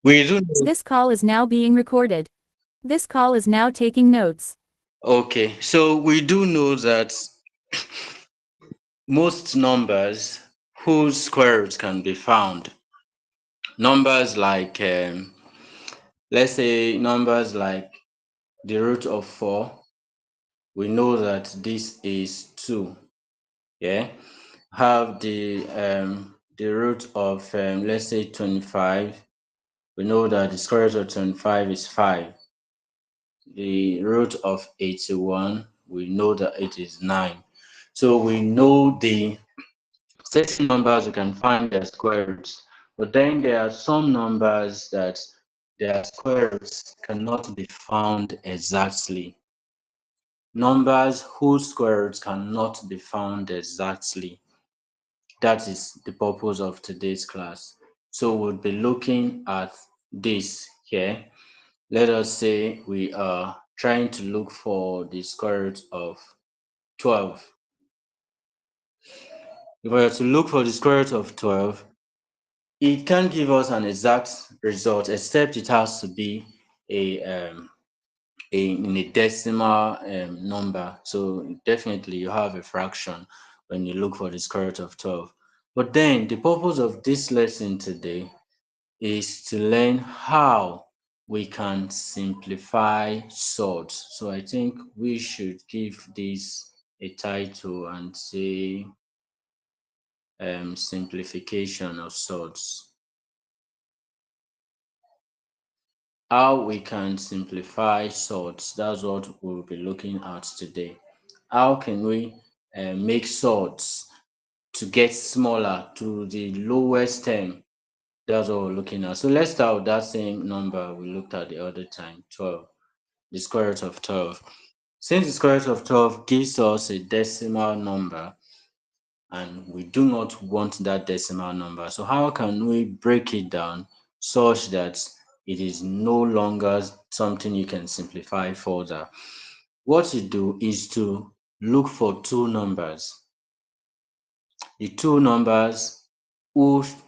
We do know. This call is now being recorded. This call is now taking notes. Okay, so we do know that most numbers whose square roots can be found, numbers like, let's say numbers like the root of 4, we know that this is 2. Yeah, have the root of, let's say 25, we know that the square root of 25 is 5. The root of 81, we know that it is 9. So we know the certain numbers we can find their square roots, but then there are some numbers that their square roots cannot be found exactly. Numbers whose square roots cannot be found exactly. That is the purpose of today's class. So we'll be looking at this here. Let us say we are trying to look for the square root of 12. If we are to look for the square root of 12, it can't give us an exact result except it has to be a in a decimal number. So definitely you have a fraction when you look for the square root of 12. But then the purpose of this lesson today is to learn how we can simplify sorts. So I think we should give this a title and say simplification of sorts. How we can simplify sorts, that's what we'll be looking at today. How can we make sorts to get smaller to the lowest term? That's what we're looking at. So let's start with that same number we looked at the other time, 12, the square root of 12. Since the square root of 12 gives us a decimal number, and we do not want that decimal number. So how can we break it down such that it is no longer something you can simplify further? What you do is to look for two numbers. The two numbers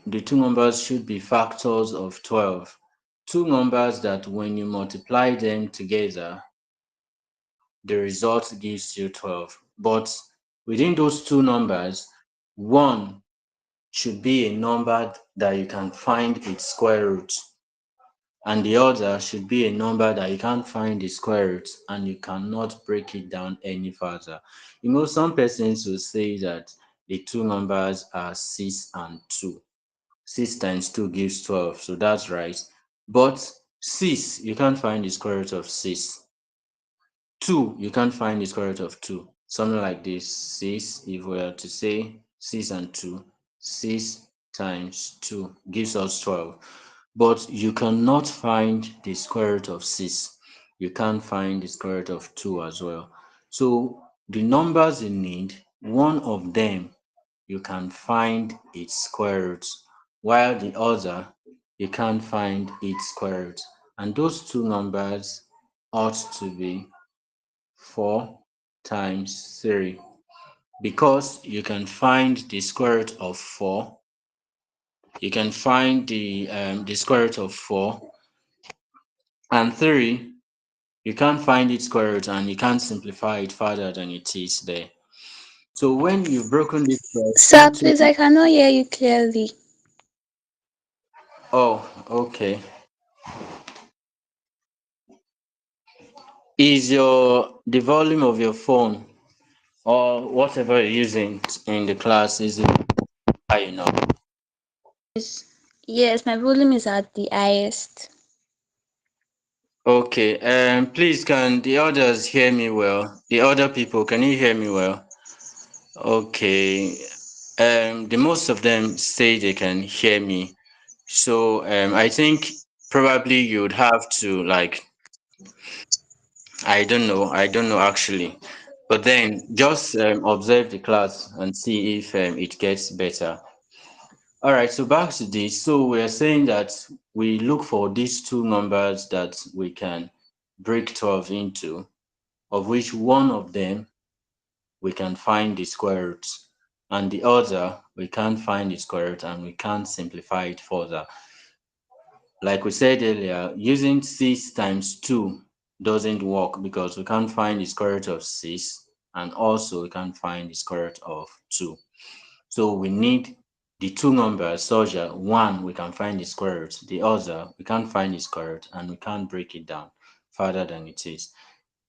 the two numbers should be factors of 12. Two numbers that when you multiply them together, the result gives you 12. But within those two numbers, one should be a number that you can find its square root, and the other should be a number that you can't find the square root and you cannot break it down any further. You know, some persons will say that the two numbers are 6 and 2. 6 times 2 gives 12, so that's right. But 6, you can't find the square root of 6. 2, you can't find the square root of 2. Something like this. 6, if we are to say 6 and 2, 6 times 2 gives us 12. But you cannot find the square root of 6. You can't find the square root of 2 as well. So the numbers you need, one of them you can find its square root, while the other you can't find its square root. And those two numbers ought to be 4 times 3, because you can find the square root of 4. You can find the square root of 4 and 3. You can't find its square root and you can't simplify it further than it is there. So when you've broken this Sir, into, please, I cannot hear you clearly. oh, okay. Is your the volume of your phone or whatever you're using in the class, is it high enough? Yes, yes, my volume is at the highest. Okay. Please, can the others hear me well? The other people, can you hear me well? Okay. The most of them say they can hear me. So I think probably you would have to, like, I don't know actually. But then just observe the class and see if it gets better. All right, so back to this. So we're saying that we look for these two numbers that we can break 12 into, of which one of them we can find the square root, and the other we can't find the square root and we can't simplify it further. Like we said earlier, using 6 times 2 doesn't work because we can't find the square root of 6, and also we can't find the square root of 2. So we need the two numbers such that one we can find the square root, the other we can't find the square root and we can't break it down further than it is.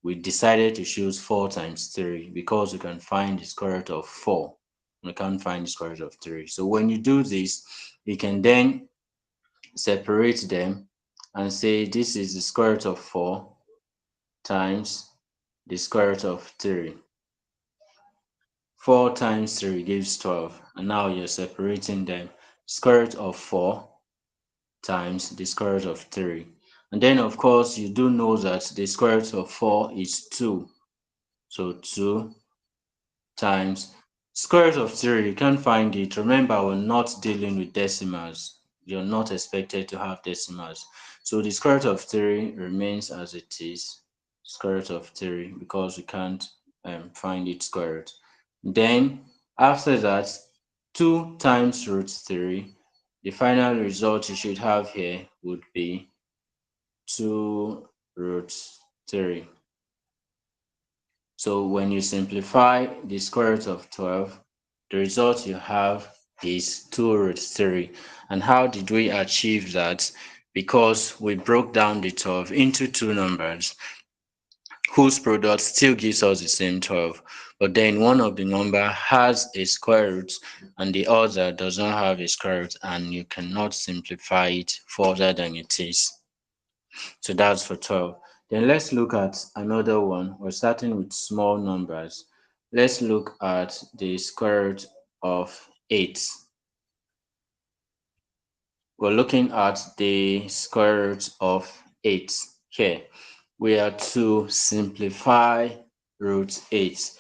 We decided to choose 4 times 3 because we can find the square root of 4. We can't find the square root of 3. So when you do this, you can then separate them and say this is the square root of 4 times the square root of 3. 4 times 3 gives 12, and now you're separating them. Square root of 4 times the square root of 3. And then, of course, you do know that the square root of 4 is 2. So 2 times square root of 3, you can't find it. Remember, we're not dealing with decimals. You're not expected to have decimals. So the square root of 3 remains as it is, square root of 3, because we can't find its square root. Then, after that, 2 times root 3, the final result you should have here would be 2 root 3. So when you simplify the square root of 12, the result you have is 2 root 3. And how did we achieve that? Because we broke down the 12 into two numbers whose product still gives us the same 12. But then one of the number has a square root and the other does not have a square root, and you cannot simplify it further than it is. So that's for 12. Then let's look at another one. We're starting with small numbers. Let's look at the square root of 8. We're looking at the square root of 8 here. We are to simplify root 8.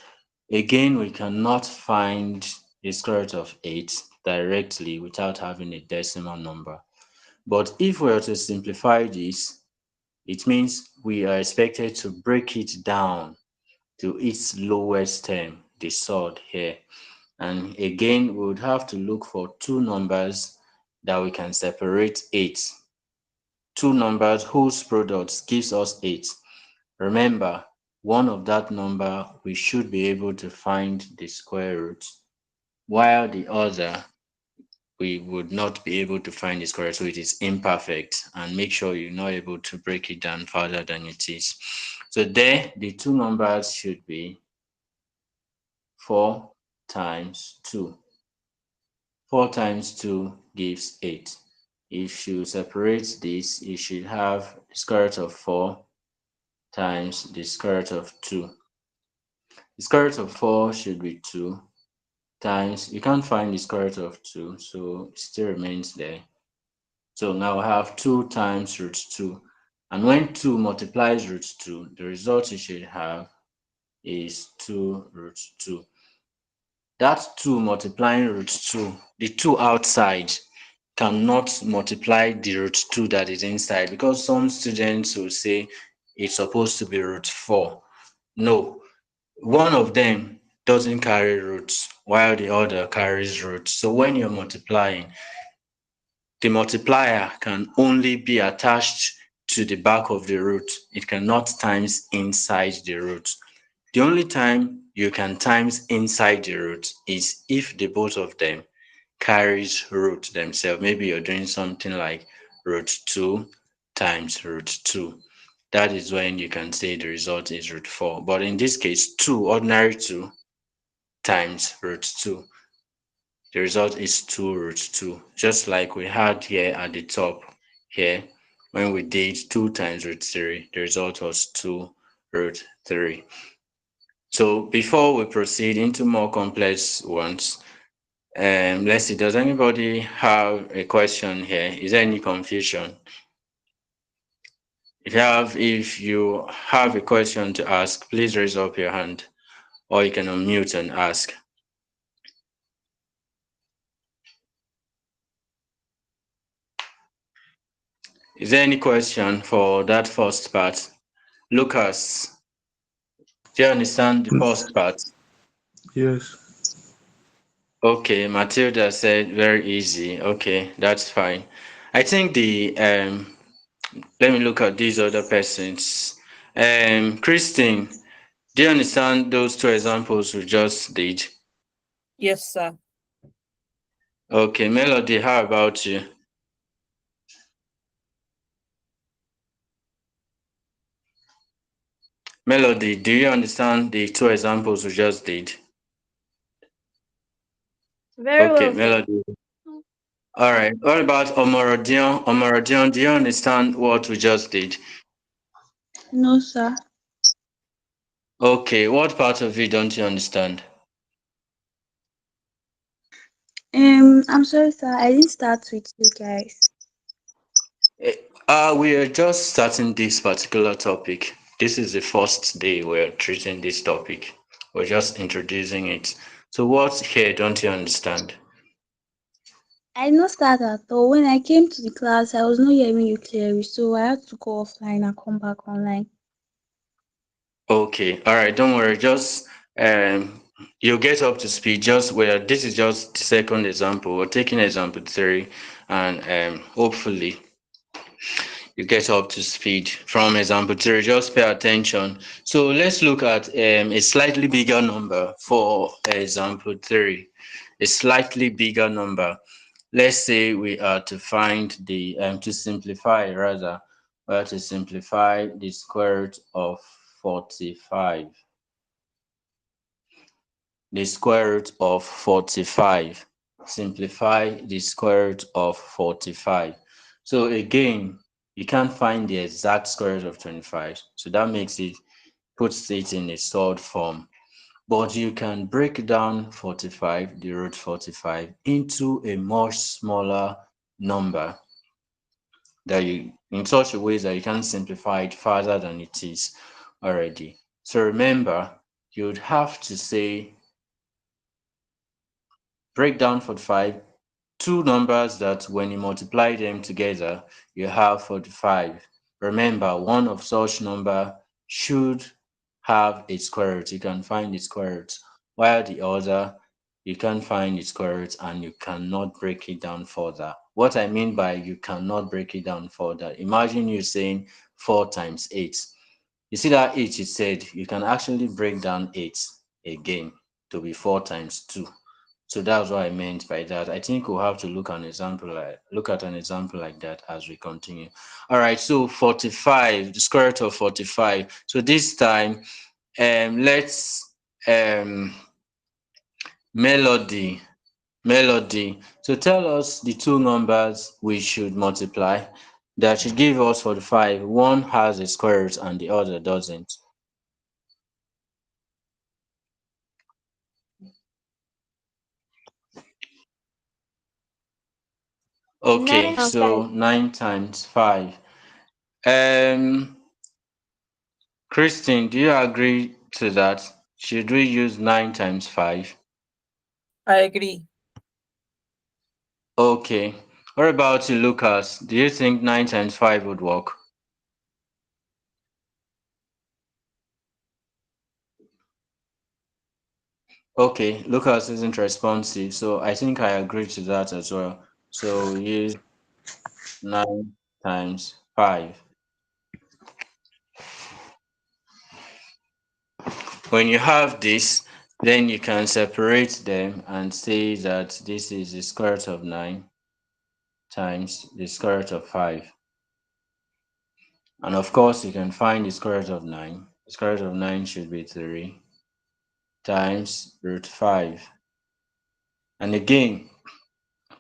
Again, we cannot find the square root of 8 directly without having a decimal number. But if we are to simplify this, it means we are expected to break it down to its lowest term, the surd here. And again, we would have to look for two numbers that we can separate 8. Two numbers whose product gives us 8. Remember, one of that number we should be able to find the square root, while the other we would not be able to find the square root, so it is imperfect. And make sure you're not able to break it down further than it is. So there, the two numbers should be 4 times 2. 4 times 2 gives 8. If you separate this, you should have the square root of 4 times the square root of 2. The square root of 4 should be 2 times, you can't find the square root of 2, so it still remains there. So now we have 2 times root 2. And when 2 multiplies root 2, the result you should have is 2 root 2. That 2 multiplying root 2, the 2 outside cannot multiply the root 2 that is inside, because some students will say it's supposed to be root 4. No, one of them doesn't carry roots while the other carries roots. So when you're multiplying, the multiplier can only be attached to the back of the root. It cannot times inside the root. The only time you can times inside the root is if the both of them carries root themselves. Maybe you're doing something like root 2 times root 2. That is when you can say the result is root 4. But in this case, 2, ordinary 2 times root 2. The result is 2 root 2, just like we had here at the top here. When we did 2 times root 3, the result was 2 root 3. So before we proceed into more complex ones, let's see, does anybody have a question here? Is there any confusion? If you have a question to ask, please raise up your hand, or you can unmute and ask. Is there any question for that first part? Lucas, do you understand the first part? Yes. Okay, Matilda said very easy. Okay, that's fine. I think the let me look at these other persons. Christine, do you understand those two examples we just did? Yes, sir. Okay, Melody, how about you? Melody, do you understand the two examples we just did? Very Okay, well, sir. Melody. All right. What about Omorodion? Omorodion, do you understand what we just did? No, sir. Okay, what part of it don't you understand? I'm sorry, sir. I didn't start with you guys. Eh, we are just starting this particular topic. This is the first day we're treating this topic. We're just introducing it. So what here don't you understand? I did not start at all. When I came to the class, I was not hearing you clearly, so I had to go offline and come back online. Okay, all right, don't worry. Just you'll get up to speed. Just where this is just the second example. We're taking example three, and hopefully you get up to speed from example three. Just pay attention. So let's look at a slightly bigger number for example three. A slightly bigger number. Let's say we are to find the to simplify rather, we are to simplify the square root of 45. The square root of 45. Simplify the square root of 45. So again, you can't find the exact square root of 25. So that makes it, puts it in a solved form. But you can break down 45, the root 45, into a much smaller number that you, in such a way that you can simplify it further than it is already. So remember, you'd have to say break down 45, two numbers that when you multiply them together, you have 45. Remember, one of such number should have a square root. You can find the square root, while the other, you can't find the square root and you cannot break it down further. What I mean by you cannot break it down further, imagine you saying 4 times 8. You see that 8 you said, you can actually break down 8 again to be 4 times 2. So that's what I meant by that. I think we'll have to look at an example like that as we continue. All right, so 45, the square root of 45. So this time, let's melody, melody. So tell us the two numbers we should multiply that should give us 45. One has a square root and the other doesn't. Okay, 9 and 5. so 9 times 5. Um, Christine, do you agree to that? Should we use 9 times 5? I agree. Okay. What about you, Lucas? Do you think 9 times 5 would work? Okay, Lucas isn't responsive, so I think I agree to that as well. So we use 9 times 5. When you have this, then you can separate them and say that this is the square root of 9 times the square root of 5. And of course, you can find the square root of 9. The square root of 9 should be 3 times root 5. And again,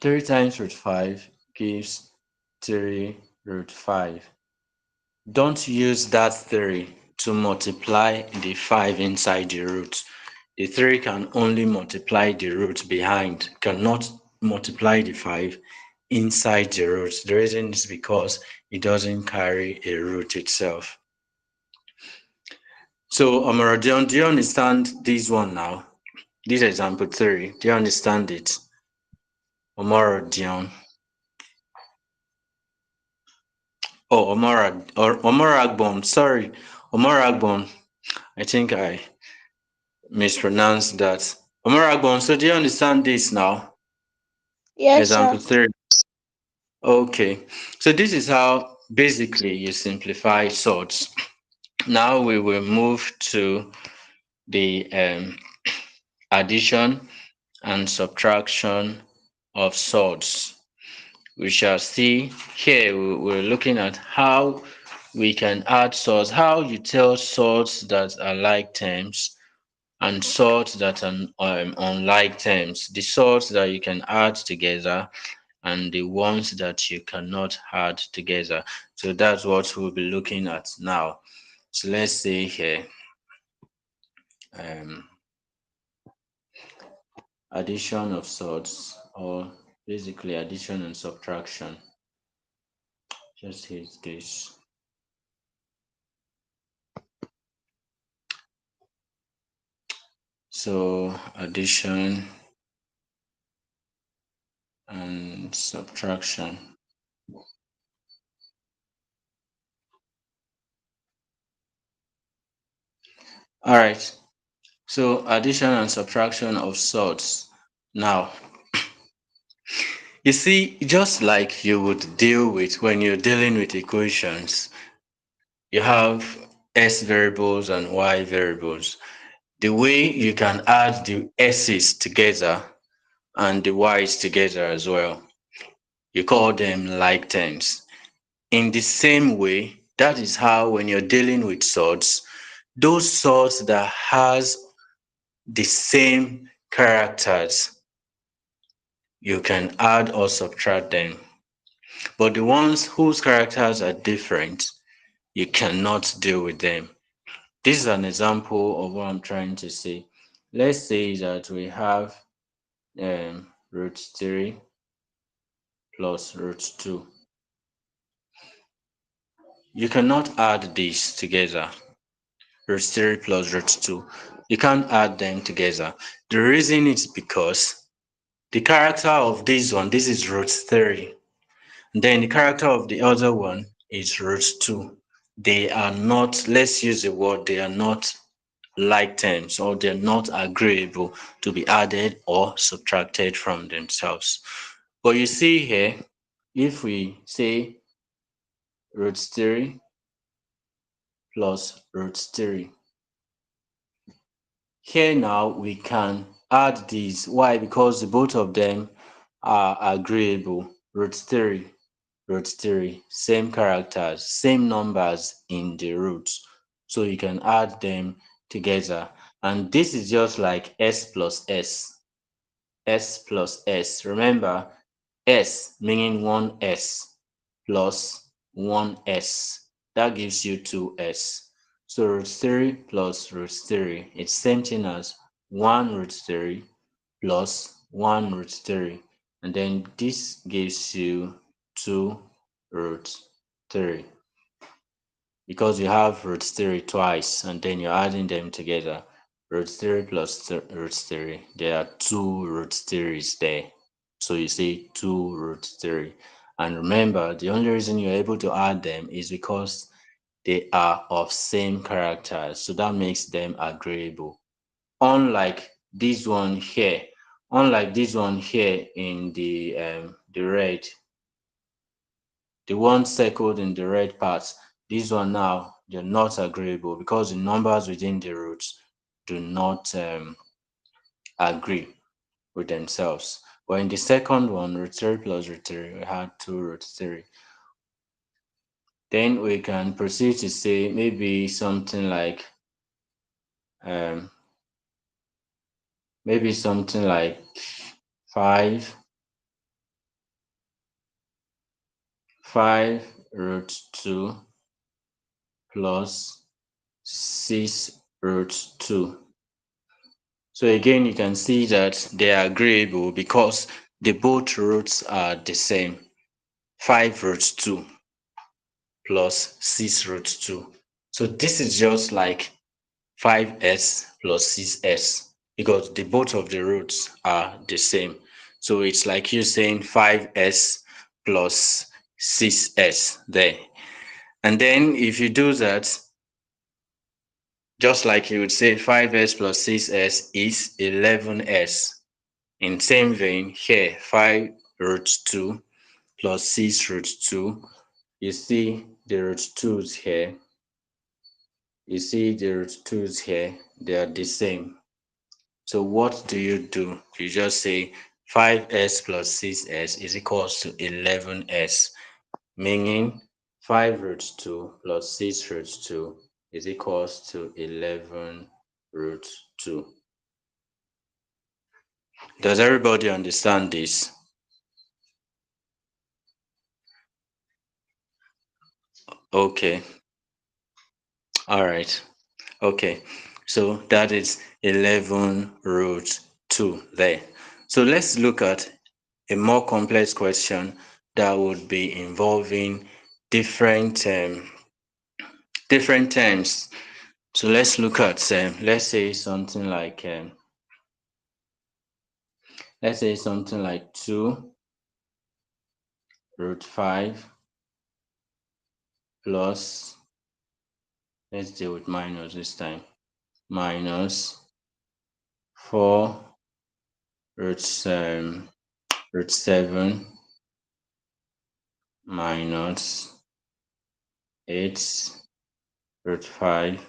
3 times root 5 gives 3 root 5. Don't use that 3 to multiply the 5 inside the root. The 3 can only multiply the root behind, cannot multiply the 5 inside the root. The reason is because it doesn't carry a root itself. So, Amaradion, do you understand this one now? This example 3, do you understand it? Amaradion. Oh, Omaragbon, sorry. Omaragbon. I think I mispronounced that. Omaragbon, so do you understand this now? Yes, Example sir. 3. Okay, so this is how basically you simplify sorts. Now we will move to the addition and subtraction of sorts. We shall see here we're looking at how we can add sorts, how you tell sorts that are like terms and sorts that are unlike terms, the sorts that you can add together and the ones that you cannot add together. So that's what we'll be looking at now. So let's say here um, addition of sorts, or basically addition and subtraction. Just hit this. So addition and subtraction. All right. So addition and subtraction of sorts. Now, you see, just like you would deal with when you're dealing with equations, you have x variables and y variables. The way you can add the x's together and the y's together as well, you call them like terms. In the same way, that is how when you're dealing with sorts, those sorts that has the same characters, you can add or subtract them. But the ones whose characters are different, you cannot deal with them. This is an example of what I'm trying to say. Let's say that we have root 3 plus root 2. You cannot add these together. Root 3 plus root 2. You can't add them together. The reason is because the character of this one, this is root 3. Then the character of the other one is root 2. They are not, let's use the word, they are not like terms, or they're not agreeable to be added or subtracted from themselves. But you see here, if we say root 3 plus root 3, here now we can add these. Why? Because both of them are agreeable. Root 3, root 3, same characters, same numbers in the roots. So you can add them together. And this is just like s plus s. S plus S. Remember, S meaning one S plus one S. That gives you two S. So root 3 plus root 3. It's same thing as 1 root 3 plus 1 root 3. And then this gives you 2 root 3. Because you have root 3 twice and then you're adding them together. Root 3 plus root 3. There are 2 root 3's there. So you say 2 root 3. And remember, the only reason you're able to add them is because they are of same characters. So that makes them agreeable. Unlike this one here, unlike this one here in the red, the one circled in the red part, this one now, they're not agreeable because the numbers within the roots do not agree with themselves. But in the second one, root 3 plus root 3, we had 2 root 3. Then we can proceed to say maybe something like um, maybe something like 5 root 2 plus 6 root 2. So again, you can see that they are agreeable because the both roots are the same. 5 root 2 plus 6 root 2. So this is just like 5s plus 6s because the both of the roots are the same. So it's like you saying 5s plus 6s there. And then if you do that, just like you would say 5s plus 6s is 11s. In same vein, here 5 root 2 plus 6 root 2. You see the root 2's here. You see the root 2's here. They are the same. So what do? You just say 5s plus 6s is equals to 11s, meaning 5 root 2 plus 6 root 2 is equals to 11 root 2. Does everybody understand this? Okay. All right. Okay. So that is 11 root 2 there. So let's look at a more complex question that would be involving different different terms. So let's look at let's say something like 2 root 5 plus, let's deal with minus this time, minus 4 root 7 minus 8 root 5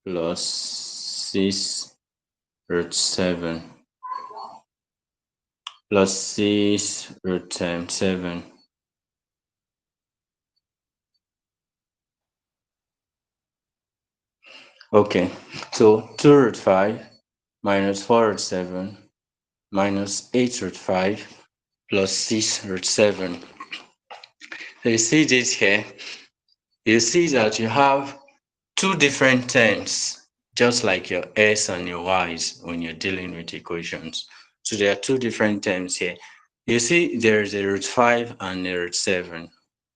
plus 6 root 7 plus 6 root 7. Okay, so 2 root 5 minus 4 root 7 minus 8 root 5 plus 6 root 7. So you see this here, you see that you have two different terms, just like your s and your y's when you're dealing with equations. So there are two different terms here. You see there's a root 5 and a root 7.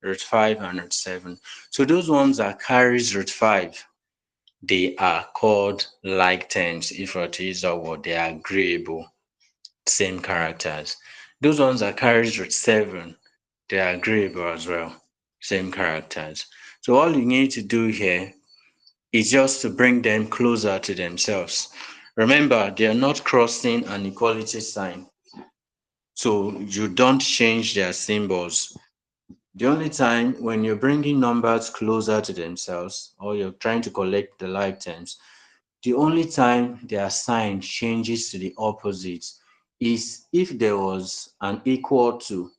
Root 5 and root 7. So those ones that carries root 5, they are called like terms. If I to use that word, they are agreeable, same characters. Those ones that carries root 7, they are agreeable as well, same characters. So all you need to do here is just to bring them closer to themselves. Remember, they are not crossing an equality sign, so you don't change their symbols. The only time when you're bringing numbers closer to themselves or you're trying to collect the like terms, the only time their sign changes to the opposite is if there was an equal to,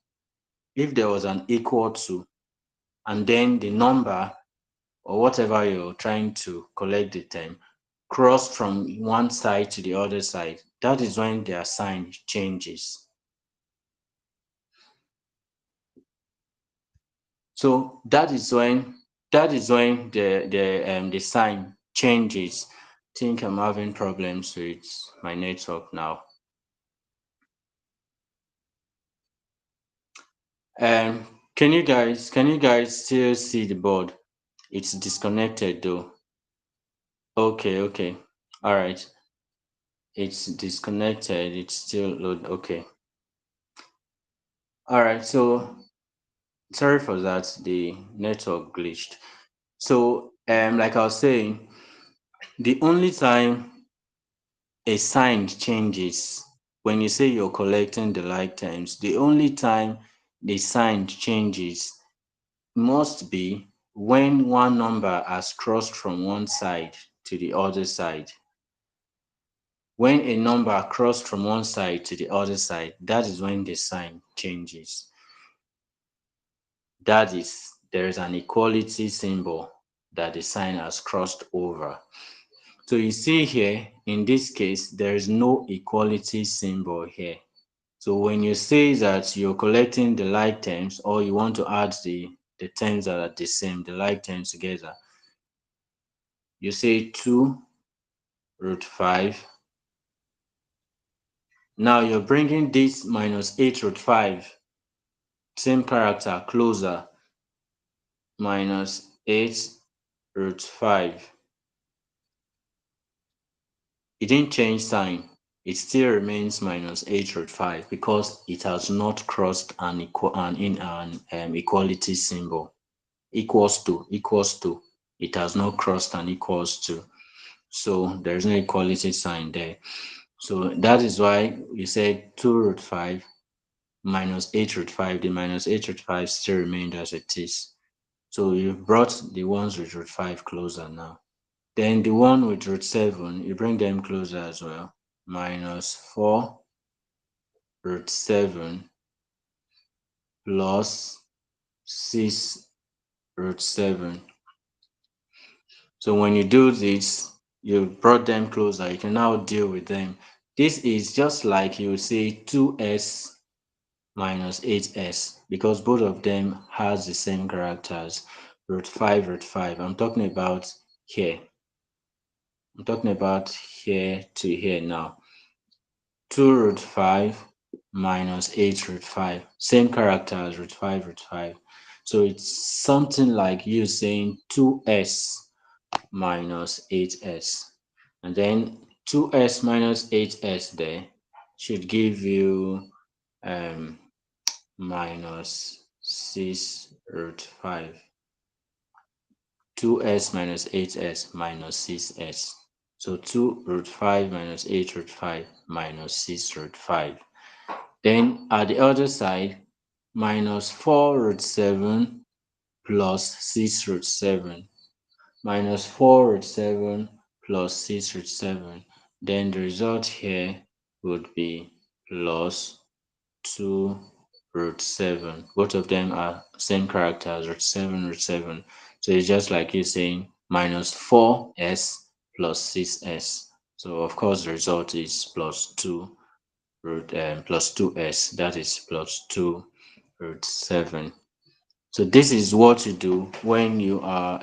and then the number or whatever you're trying to collect the term crossed from one side to the other side. That is when their sign changes. So that is when the sign changes. I think I'm having problems with my network now. Can you guys still see the board? It's disconnected though. Okay. All right. It's disconnected. It's still load. Okay. All right. So sorry for that. The network glitched. So like I was saying, the only time a sign changes when you say you're collecting the like terms, the only time the sign changes must be when one number has crossed from one side to the other side. When a number crossed from one side to the other side, that is when the sign changes. That is, there is an equality symbol that the sign has crossed over. So you see here, in this case, there is no equality symbol here. So when you say that you're collecting the like terms or you want to add the terms that are the same, the like terms together, you say 2 root 5. Now you're bringing this minus 8 root 5, same character, closer, minus 8 root 5. It didn't change sign. It still remains minus 8 root 5 because it has not crossed an equality symbol. Equals to. It has not crossed an equals to. So there's no equality sign there. So that is why we said 2 root 5 minus 8 root 5, the minus 8 root 5 still remained as it is. So you've brought the ones with root 5 closer now. Then the one with root 7, you bring them closer as well. Minus 4 root 7 plus 6 root 7. So when you do this, you brought them closer. You can now deal with them. This is just like you say 2s minus 8s because both of them has the same characters, root 5, root 5. I'm talking about here. I'm talking about here to here now. 2 root 5 minus 8 root 5. Same character as root 5, root 5. So it's something like you saying 2s minus 8s. And then 2s minus 8s there should give you minus 6 root 5. 2s minus 8s minus 6s. So 2 root 5 minus 8 root 5 minus 6 root 5. Then at the other side, minus 4 root 7 plus 6 root 7. Minus 4 root 7 plus 6 root 7. Then the result here would be plus 2 root 7. Both of them are same character as root 7, root 7. So it's just like you saying minus 4s plus 6s. So of course the result is plus 2 root plus 2s. That is plus 2 root 7. So this is what you do when you are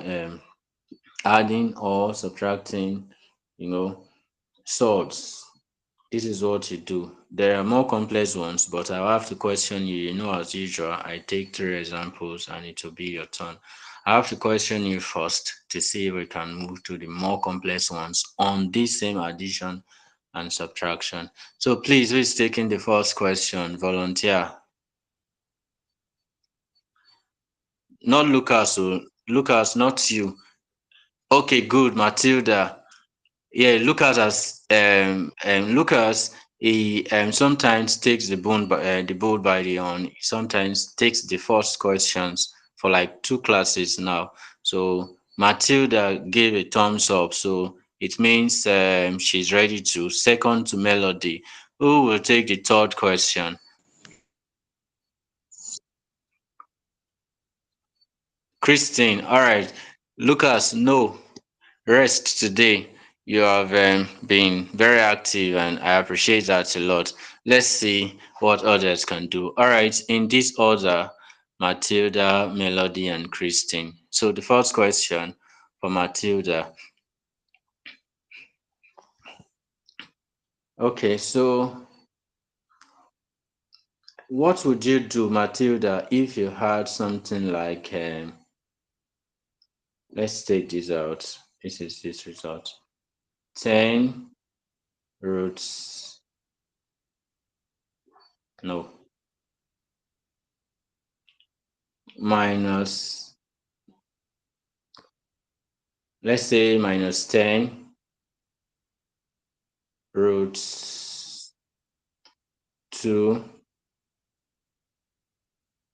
adding or subtracting, sorts. This is what you do. There are more complex ones, but I'll have to question you. As usual, I take 3 examples and it will be your turn. I have to question you first to see if we can move to the more complex ones on this same addition and subtraction. So please, who is taking the first question? Volunteer. Not Lucas, Lucas, not you. Okay, good. Matilda. Yeah, Lucas, he sometimes takes the bull by the horn. He sometimes takes the first questions for like 2 classes now. So Matilda gave a thumbs up, so it means she's ready to. Second to Melody. Who will take the third question? Christine. All right. Lucas, no. Rest today. You have been very active and I appreciate that a lot. Let's see what others can do. All right, in this order, Matilda, Melody, and Christine. So the first question for Matilda. Okay, so what would you do, Matilda, if you had something like, let's take this out. This is this result. 10 roots, no, minus, let's say minus 10 roots 2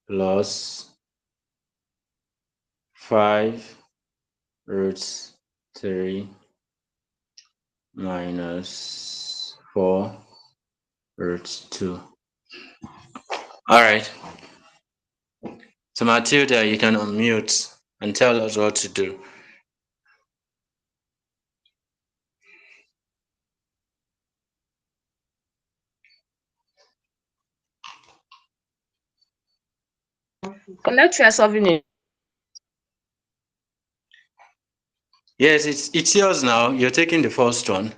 plus 5 roots 3 minus 4 roots 2. All right. So Matilda, you can unmute and tell us what to do. Connect you are solving it. Yes, it's yours now. You're taking the first one.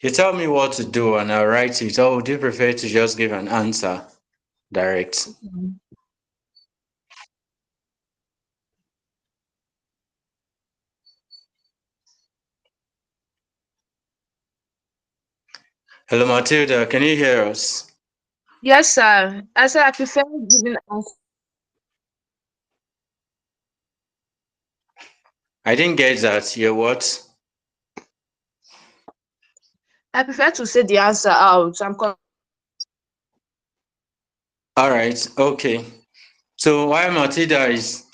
You tell me what to do and I'll write it, or would you prefer to just give an answer direct? Hello, Matilda. Can you hear us? Yes, sir. I said I prefer giving answer. I didn't get that. You're what? I prefer to say the answer out. All right, okay. So while Matilda is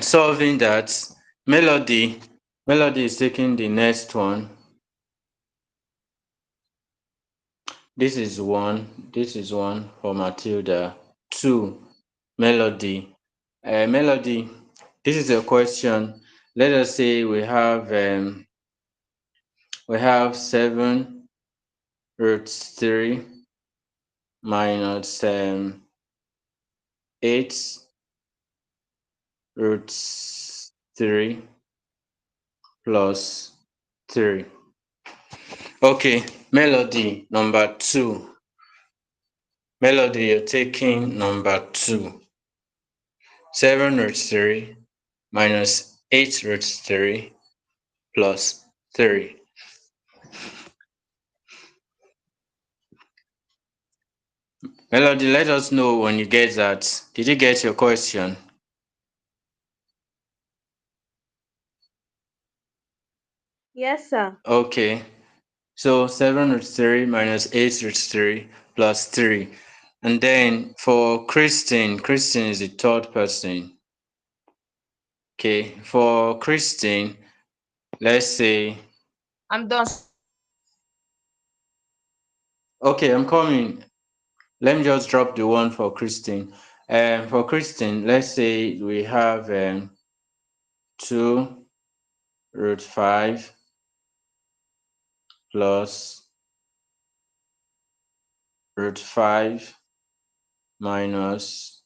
solving that, Melody, Melody is taking the next one. This is one for Matilda. Two, Melody. Melody, this is a question. Let us say we have 7 root 3 minus 8 root 3 plus 3. Okay, Melody number 2. Melody, you're taking number 2. 7 root 3 minus 8 root 3 plus 3. Melody, let us know when you get that. Did you get your question? Yes, sir. Okay. So 7 root 3 minus 8 root 3 plus 3. And then for Christine, Christine is the third person. Okay, for Christine, let's say, I'm done. okay, I'm coming. Let me just drop the one for Christine. For Christine, let's say we have 2 root 5 plus root 5 minus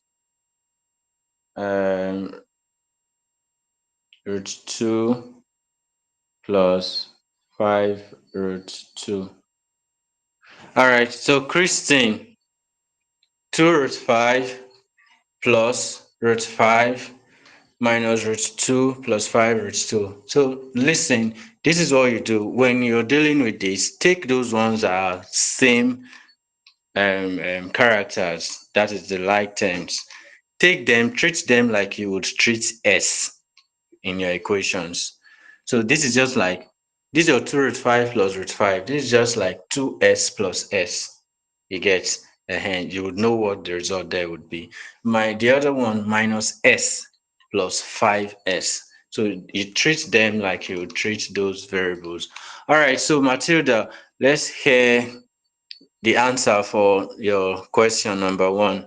root 2 plus 5 root 2. All right, so Christine, 2 root 5 plus root 5 minus root 2 plus 5 root 2. So listen, this is what you do. When you're dealing with this, take those ones that are same characters, that is the like terms. Take them, treat them like you would treat S in your equations. So this is just like, this is your 2 root 5 plus root 5. This is just like 2S plus S. You get a hand. You would know what the result there would be. The other one minus S plus 5S. So you treat them like you would treat those variables. All right, so Matilda, let's hear the answer for your question number 1.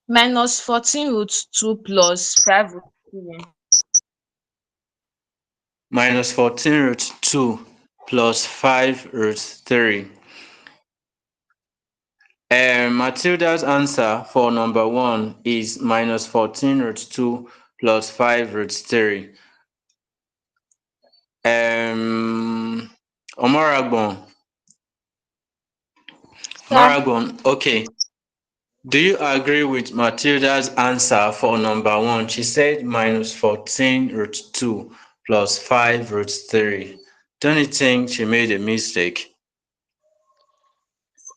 Minus 14 root 2 plus 5 root 3. Minus 14 root 2 plus 5 root 3. Matilda's answer for number 1 is minus 14 root 2 plus 5 root 3. Omaragbon, Sir, okay. Do you agree with Matilda's answer for number 1? She said minus 14 root 2 plus 5 root 3. Don't you think she made a mistake?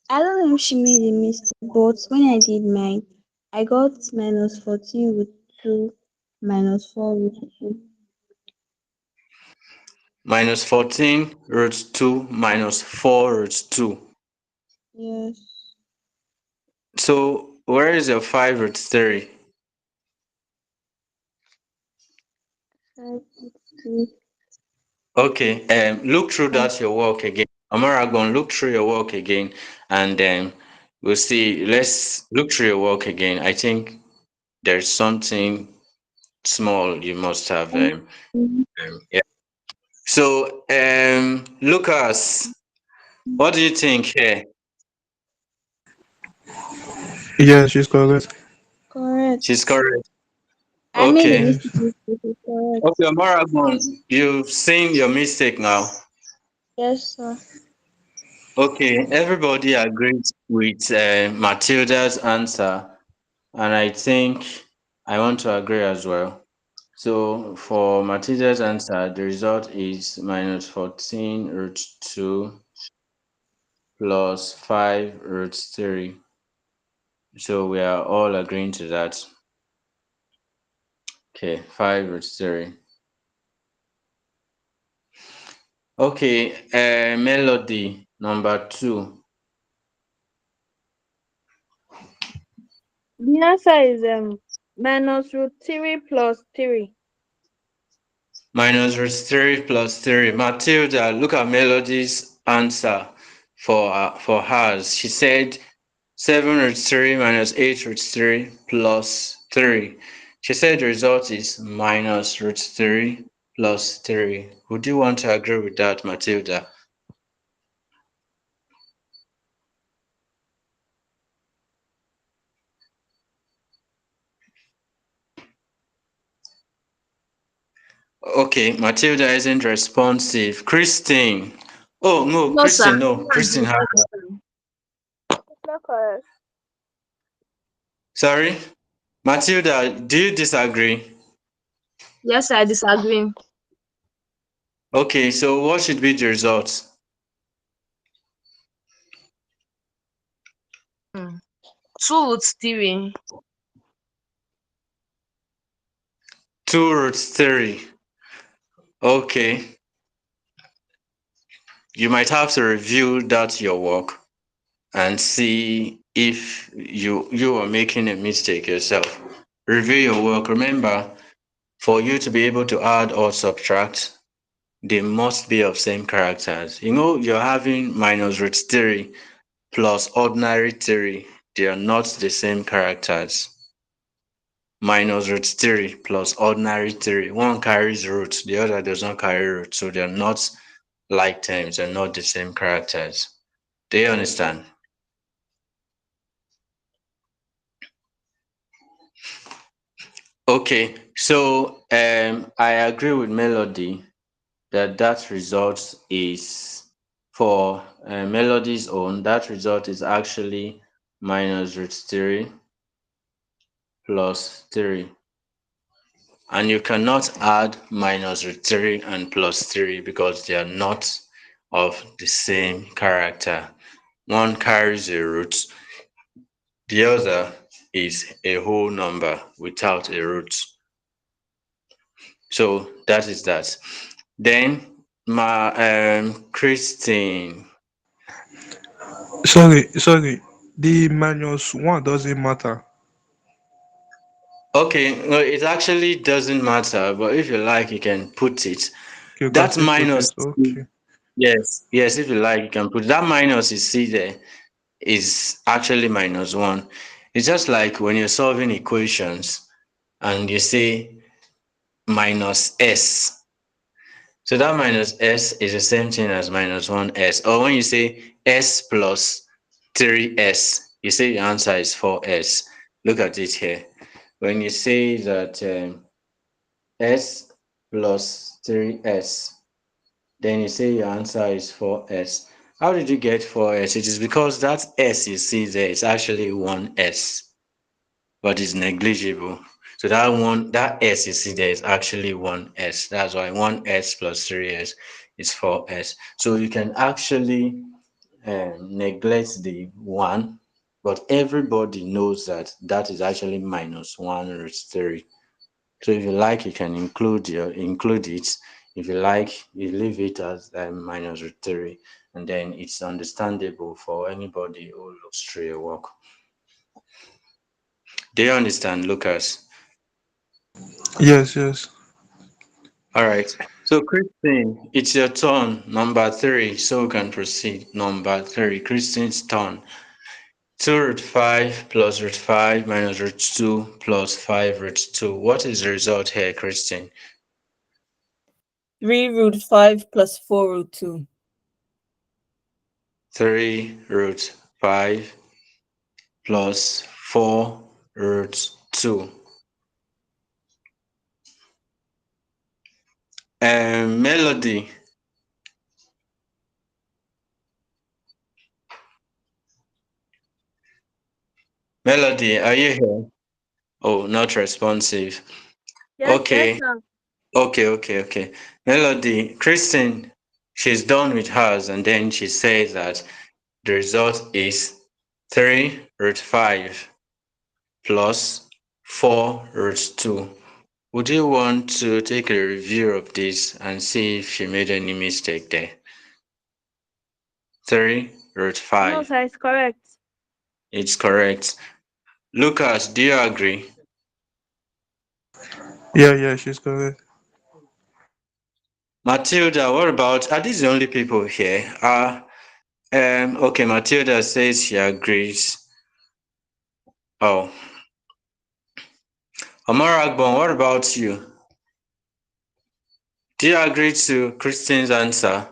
I don't know if she made a mistake, but when I did mine, I got minus 14 root 2 minus 4 root 2. Minus 14 root 2 minus 4 root 2. Yes. So where is your 5 root 3? 5 root 3. Okay, look through And that your work again. Amaragon, look through your work again, and we'll see. Let's look through your work again. I think there's something small you must have. Yeah. So, Lucas, what do you think here? Yes, she's correct. She's correct. correct. I made a Okay. Yes. mistake. It's correct. Okay, Amaragon, you've seen your mistake now. Yes, sir. Okay, everybody agreed with Matilda's answer, and I think I want to agree as well. So for Matilda's answer, the result is minus 14 root 2 plus 5 root 3. So we are all agreeing to that. Okay, 5 root 3. Okay, Melody, number 2. The answer is minus root 3 plus 3. Minus root 3 plus 3. Matilda, look at Melody's answer for hers. She said 7 root 3 minus 8 root 3 plus 3. She said the result is minus root 3 plus 3. Would you want to agree with that, Matilda? Okay, Matilda isn't responsive. Christine. Oh, no, No, sir. Christine, no. Christine has. It's not correct. Sorry? Matilda, do you disagree? Yes, I disagree. Okay, so what should be the result? Hmm. 2 root 3. 2 root 3. Okay. You might have to review that your work and see if you are making a mistake yourself. Review your work. Remember, for you to be able to add or subtract, they must be of same characters. You're having minus root 3 plus ordinary 3. They are not the same characters. Minus root 3 plus ordinary 3. One carries root, the other does not carry root. So they're not like terms, they're not the same characters. Do you understand? Okay, so I agree with Melody that result is for Melody's own. That result is actually minus root 3 plus 3. And you cannot add minus root 3 and plus 3 because they are not of the same character. One carries a root, the other is a whole number without a root. So that is that. Then Christine. Sorry. The -1 doesn't matter. Okay, no, it actually doesn't matter, but if you like, you can put it. You can That still put minus, it. Okay. yes, if you like, you can put that minus you see there is actually -1. It's just like when you're solving equations and you say minus s. So that minus s is the same thing as -1s. Or when you say s plus 3s, you say the answer is 4s. Look at it here. When you say that s plus 3s, then you say your answer is 4s. How did you get 4s? It is because that s you see there is actually 1s, but it's negligible. So that s you see there is actually 1s. That's why 1s plus 3s is 4s. So you can actually neglect the 1, but everybody knows that that is actually -1 root 3. So if you like, you can include it. If you like, you leave it as minus root 3, and then it's understandable for anybody who looks through your work. Do you understand, Lucas? Yes. All right. So, Christine, it's your turn, number 3. So we can proceed. Number 3, Christine's turn. 2 root 5 plus root 5 minus root 2 plus 5 root 2. What is the result here, Christine? 3 root 5 plus 4 root 2. 3 root 5 plus 4 root 2. Melody. Melody, are you here? Oh, not responsive. Yes, Okay, sir. okay. Melody, Kristen, she's done with hers, and then she says that the result is 3 root 5 plus 4 root 2. Would you want to take a review of this and see if you made any mistake there? 3 root No, 5. sir, it's correct. It's correct. Lucas, do you agree? Yeah, she's correct. Matilda, what about, are these the only people here? Okay, Matilda says she agrees. Oh, Omar Agbon, what about you? Do you agree to Christine's answer?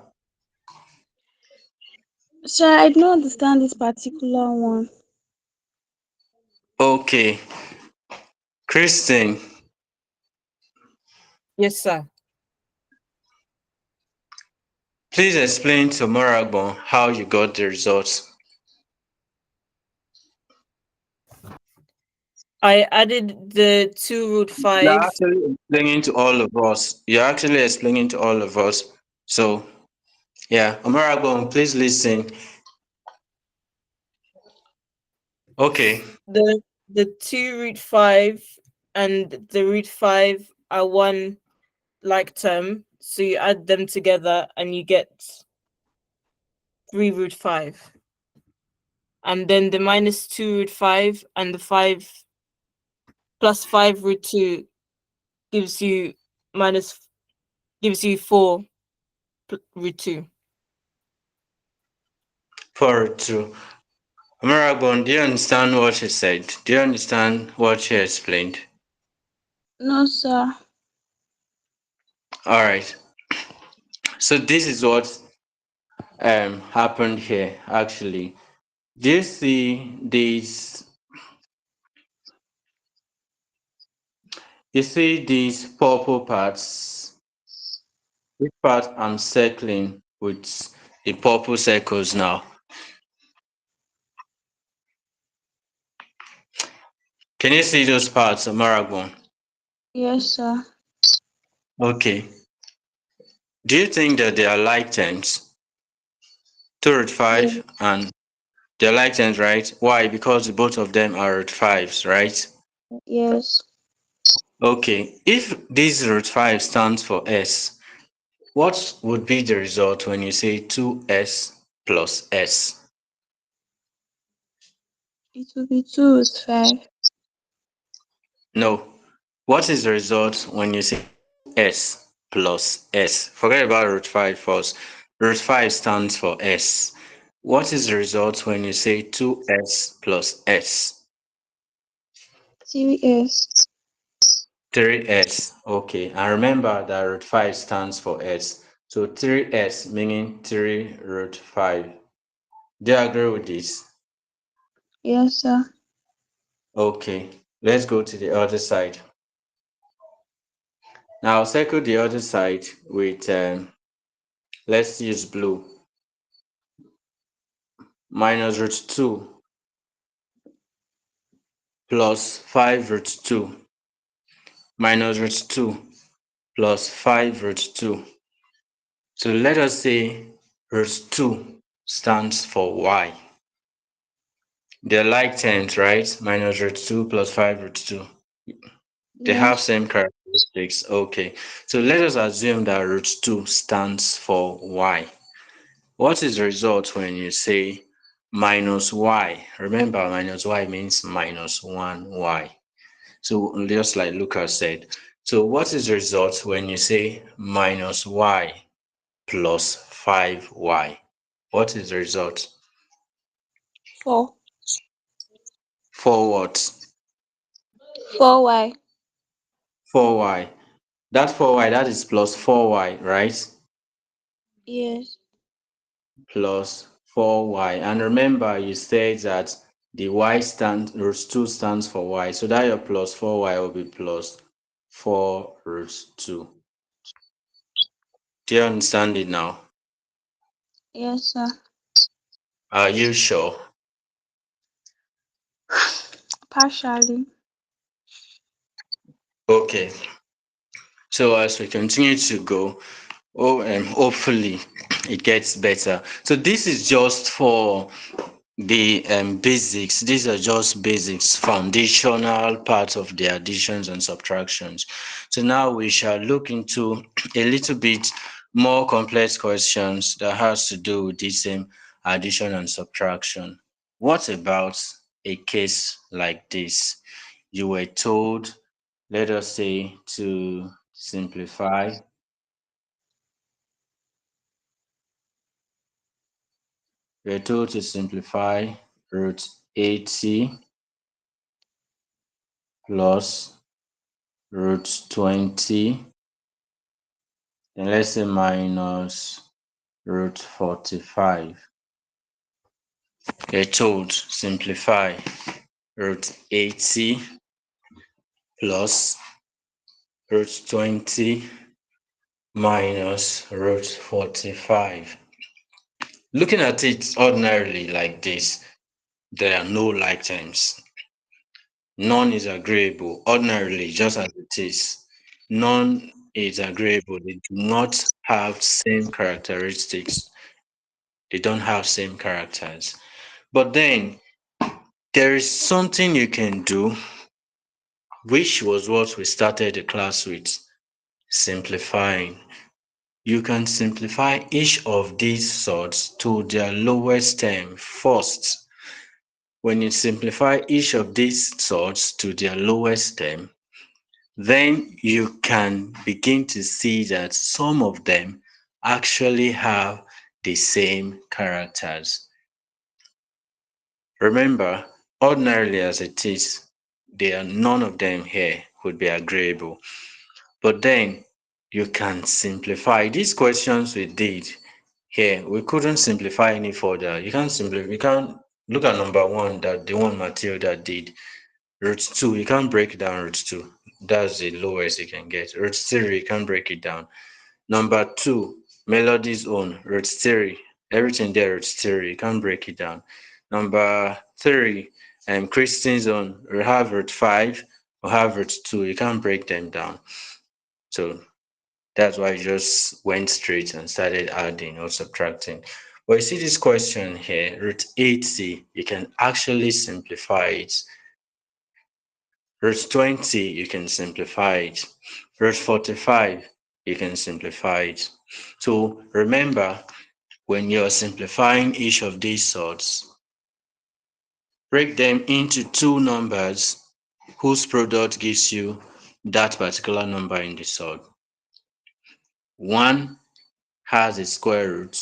Sir, I don't understand this particular one. Okay, Christine, Yes, sir. please explain to Omar Agbon how you got the results. I added the 2 root You're 5. actually explaining to all of us. You're actually explaining to all of us. So, yeah, Omar Agbon, please listen. Okay, The 2 root 5 and the root 5 are one like term. So you add them together and you get 3 root 5. And then the minus 2 root 5 and the 5 plus 5 root 2 gives you minus gives you 4 root 2. 4 2. Omar Agbon, do you understand what she said? Do you understand what she explained? No, sir. All right. So this is what happened here actually. Do you see these? You see these purple parts? This part I'm circling with the purple circles now. Can you see those parts, Maragon? Yes, sir. Okay. Do you think that they are like terms? 2 root Yes. 5 and they're like terms, right? Why? Because both of them are root 5s, right? Yes. Okay. If this root 5 stands for S, what would be the result when you say 2s plus s? It will be 2 root 5. No. What is the result when you say s plus s? Forget about root 5 first. Root 5 stands for s. What is the result when you say 2s plus s? 3s. 3s. Okay. And remember that root 5 stands for s. So 3s meaning 3 root 5. Do you agree with this? Yes, sir. Okay. Let's go to the other side. Now circle the other side with, let's use blue. Minus root 2 plus 5 root 2 minus root 2 plus 5 root 2. So let us say root 2 stands for y. They're like terms, right? Minus root 2 plus 5 root 2. They have Yes. same characteristics. Okay. So let us assume that root 2 stands for y. What is the result when you say minus y? Remember, minus y means minus 1y. So just like Lucas said. So what is the result when you say minus y plus 5y? What is the result? 4. For what? 4y. 4y. That 4y, that is plus 4y, right? Yes. Plus 4y. And remember, you said that the y stand root 2 stands for y. So that your plus 4y will be plus 4 root 2. Do you understand it now? Yes, sir. Are you sure? Partially. Okay. So as we continue to go, hopefully it gets better. So this is just for the basics. These are just basics, foundational parts of the additions and subtractions. So now we shall look into a little bit more complex questions that has to do with the same addition and subtraction. What about a case like this? You were told, let us say, to simplify. We're told to simplify root 80 plus root 20, then let's say minus root 45. We're told simplify root 80 plus root 20 minus root 45. Looking at it ordinarily like this, there are no like terms. None is agreeable ordinarily, just as it is. None is agreeable. They do not have same characteristics. They don't have same characters. But then there is something you can do, which was what we started the class with, simplifying. You can simplify each of these sorts to their lowest term first. When you simplify each of these sorts to their lowest term, then you can begin to see that some of them actually have the same characters. Remember, ordinarily as it is, none of them here would be agreeable. But then you can simplify these questions we did here. We couldn't simplify any further. We can't look at number one, that the one Matilda did. Root 2, you can't break down root 2. That's the lowest you can get. Root 3, you can't break it down. Number 2, Melody's own, root 3. Everything there, root 3, you can't break it down. Number 3, Christine's own, we have root 5, we have root 2, you can't break them down. So that's why I just went straight and started adding or subtracting. But you see this question here, root 80, you can actually simplify it. Root 20, you can simplify it. Root 45, you can simplify it. So remember, when you're simplifying each of these sorts, break them into two numbers whose product gives you that particular number in the sort. One has a square root,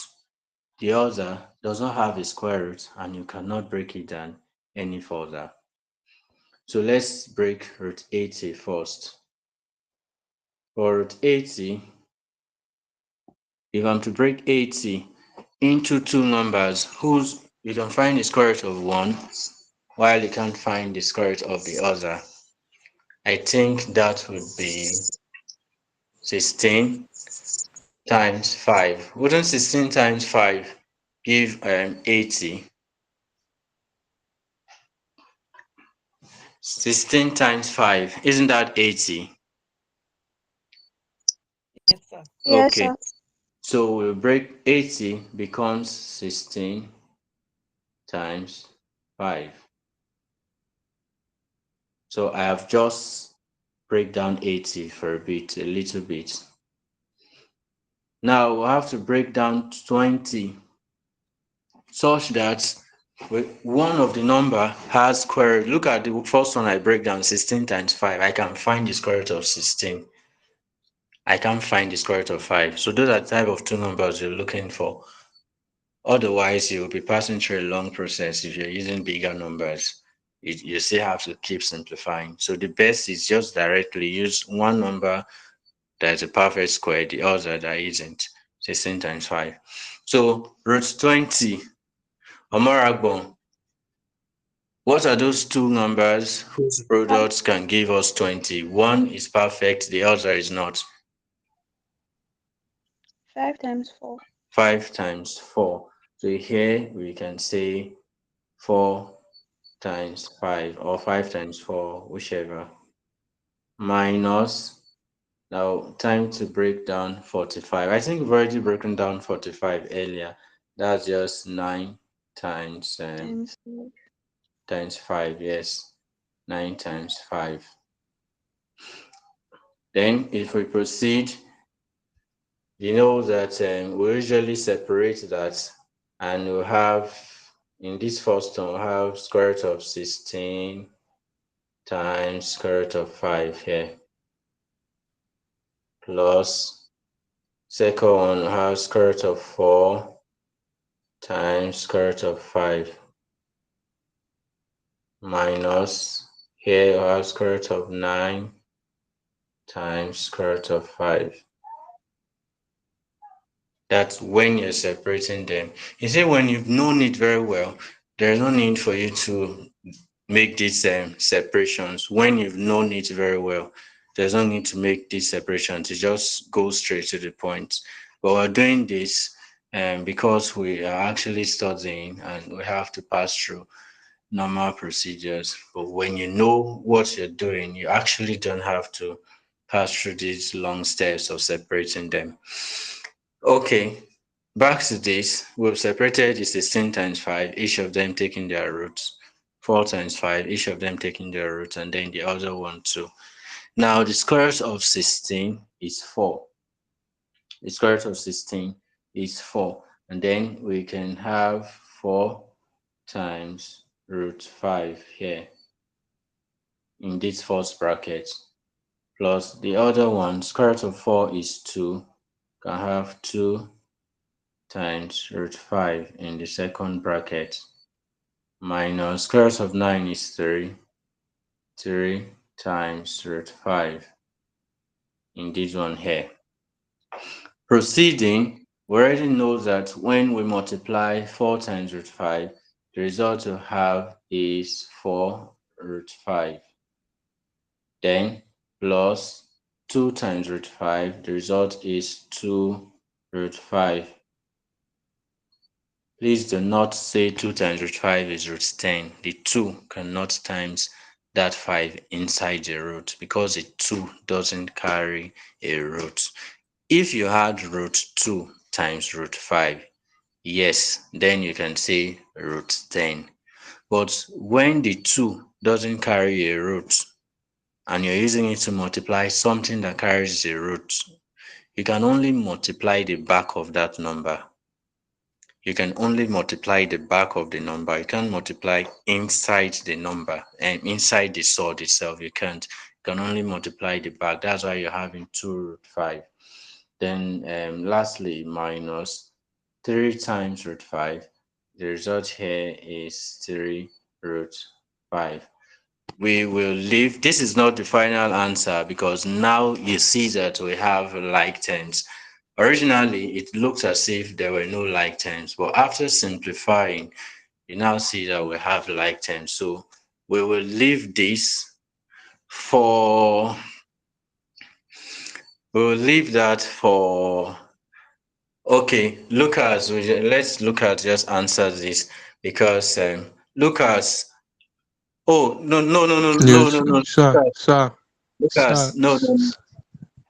the other does not have a square root, and you cannot break it down any further. So let's break root 80 first. For root 80, if I'm to break 80 into two numbers whose you can find the square root of one while you can't find the square root of the other, I think that would be 16 times 5. Wouldn't 16 times 5 give 80? 16 times 5, isn't that 80? Yes, sir. Yes, Okay, sir. so we'll break 80 becomes 16 times 5. So I have just break down 80 for a little bit. Now we'll have to break down 20 such that one of the number has square root. Look at the first one I break down, 16 times 5. I can find the square root of 16. I can't find the square root of 5. So those are the type of two numbers you're looking for. Otherwise, you'll be passing through a long process if you're using bigger numbers. You still have to keep simplifying. So the best is just directly use one number that's a perfect square, the other that isn't. 16 times 5. So root 20, Omaragbon, what are those two numbers whose Five, products can give us 20? One is perfect, the other is not. 5 times 4. 5 times 4. So here we can say 4 times 5 or 5 times 4, whichever, minus, now time to break down 45. I think we've already broken down 45 earlier. That's just 9 times times 5. times 5. Yes, 9 times 5. Then if we proceed, you know that we usually separate that, and we'll have, in this first one, we'll have square root of 16 times square root of 5 here, plus second one, we'll have square root of 4 times square root of 5, minus, here we'll have square root of 9 times square root of 5. That's when you're separating them. You see, when you've known it very well, there's no need for you to make these separations. When you've known it very well, there's no need to make these separations. You just go straight to the point. But we're doing this because we are actually studying and we have to pass through normal procedures. But when you know what you're doing, you actually don't have to pass through these long steps of separating them. Okay, back to this. We've separated the 16 times 5, each of them taking their roots. 4 times 5, each of them taking their roots, and then the other one too. Now, the square root of 16 is 4. The square root of 16 is 4. And then we can have 4 times root 5 here in this first bracket. Plus the other one, square root of 4 is 2. Can have 2 times root 5 in the second bracket, minus square root of 9 is 3, 3 times root 5 in this one here. Proceeding, we already know that when we multiply 4 times root 5, the result we have is 4 root 5. Then plus 2 times root 5, the result is 2 root 5. Please do not say 2 times root 5 is root 10. The 2 cannot times that 5 inside the root because the 2 doesn't carry a root. If you had root 2 times root 5, yes, then you can say root 10. But when the 2 doesn't carry a root and you're using it to multiply something that carries a root, you can only multiply the back of that number. You can only multiply the back of the number. You can't multiply inside the number and inside the sort itself. You can't. You can only multiply the back. That's why you're having 2 root 5. Then lastly, minus 3 times root 5. The result here is 3 root 5. We will leave. This is not the final answer because now you see that we have like terms. Originally, it looked as if there were no like terms, but after simplifying, you now see that we have like terms. So we will leave this for, we'll leave that for, okay, Lucas, let's look at just answer this because Lucas, oh, no, no, no, no, no, Yes, no, no, sir, sir, sir. Lucas, no, no, no.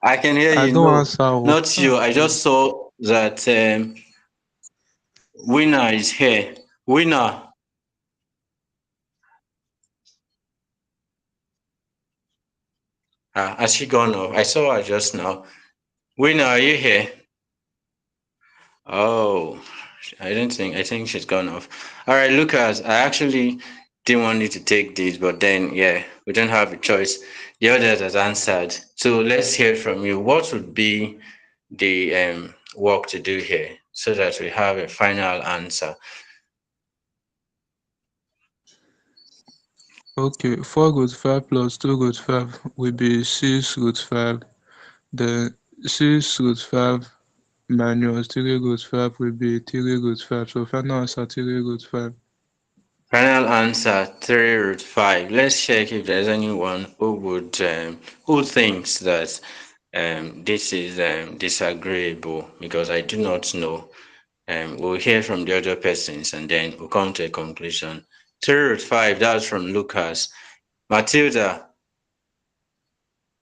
I can hear I you. don't No, answer. Oh. not you. I just saw that winner is here. Winner. Has she gone off? I saw her just now. Winner, are you here? Oh, I think she's gone off. All right, Lucas, I actually didn't want you to take this, but then, yeah, we don't have a choice. The others has answered. So let's hear from you. What would be the work to do here so that we have a final answer? Okay, 4 root 5 plus 2 root 5 will be 6 root 5. Then 6 root 5 minus 3 root 5 will be 3 root 5. So final answer 3 root 5. Final answer 3 root 5. Let's check if there's anyone who would who thinks that this is disagreeable because I do not know. We'll hear from the other persons and then we'll come to a conclusion. 3 root 5, that's from Lucas. Matilda,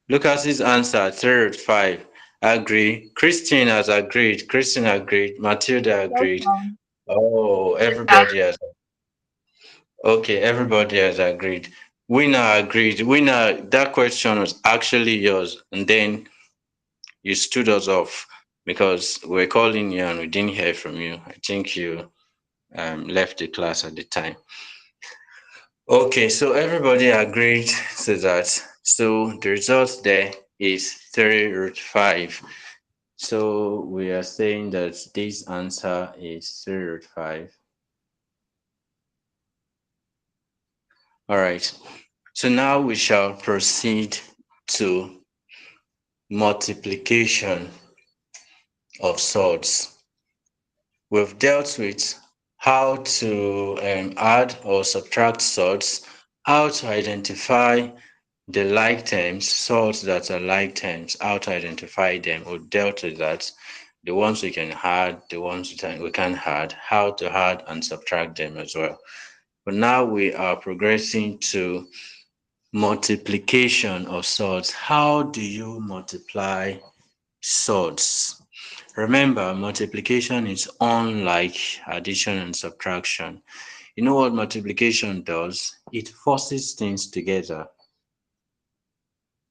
Lucas's answer 3 root 5. Agree. Christine has agreed. Christine agreed. Matilda Yes, agreed. ma'am. Oh, everybody has okay, everybody has agreed. Winner agreed. Winner, that question was actually yours, and then you stood us off because we're calling you and we didn't hear from you. I think you left the class at the time. Okay, so everybody agreed to that. So the result there is 3 root 5. So we are saying that this answer is 3 root 5. All right. So now we shall proceed to multiplication of sorts. We've dealt with how to add or subtract sorts, how to identify the like terms, sorts that are like terms, how to identify them. We've dealt with that. The ones we can add, the ones we can add, how to add and subtract them as well. But now we are progressing to multiplication of sorts. How do you multiply sorts? Remember, multiplication is unlike addition and subtraction. You know what multiplication does? It forces things together.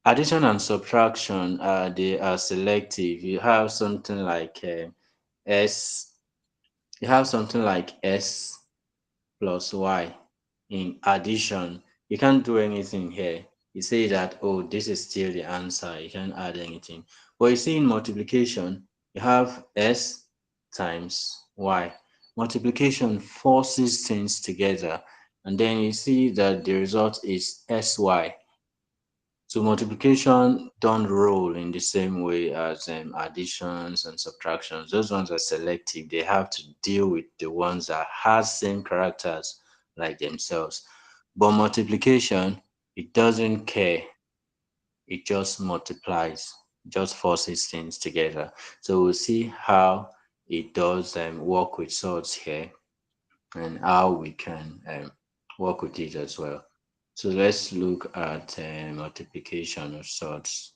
Addition and subtraction, they are selective. You have something like s. You have something like s plus y in addition. You can't do anything here. You say that, oh, this is still the answer. You can't add anything. But you see in multiplication, you have s times y. Multiplication forces things together. And then you see that the result is sy. So multiplication don't roll in the same way as additions and subtractions. Those ones are selective. They have to deal with the ones that has same characters like themselves. But multiplication, it doesn't care. It just multiplies, just forces things together. So we'll see how it does work with sorts here and how we can work with it as well. So let's look at multiplication of sorts.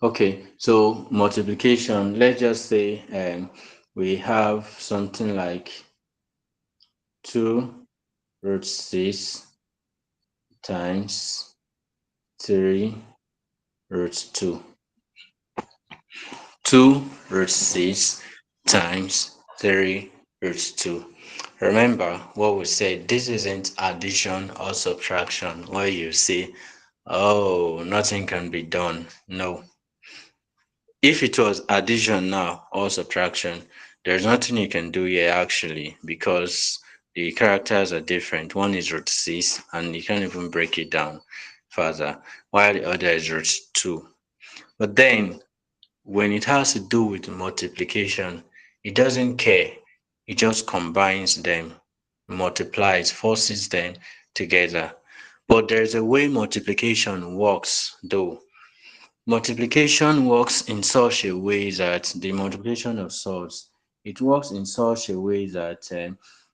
Okay, so multiplication, let's just say we have something like 2 root 6 times 3 root 2. 2 root 6 times 3 root 2. Remember what we said, this isn't addition or subtraction where you say, oh, nothing can be done. No. If it was addition now or subtraction, there's nothing you can do here actually because the characters are different. One is root 6 and you can't even break it down further, while the other is root 2. But then when it has to do with multiplication, it doesn't care. It just combines them, multiplies, forces them together. But there's a way multiplication works though. Multiplication works in such a way that the multiplication of sorts, it works in such a way that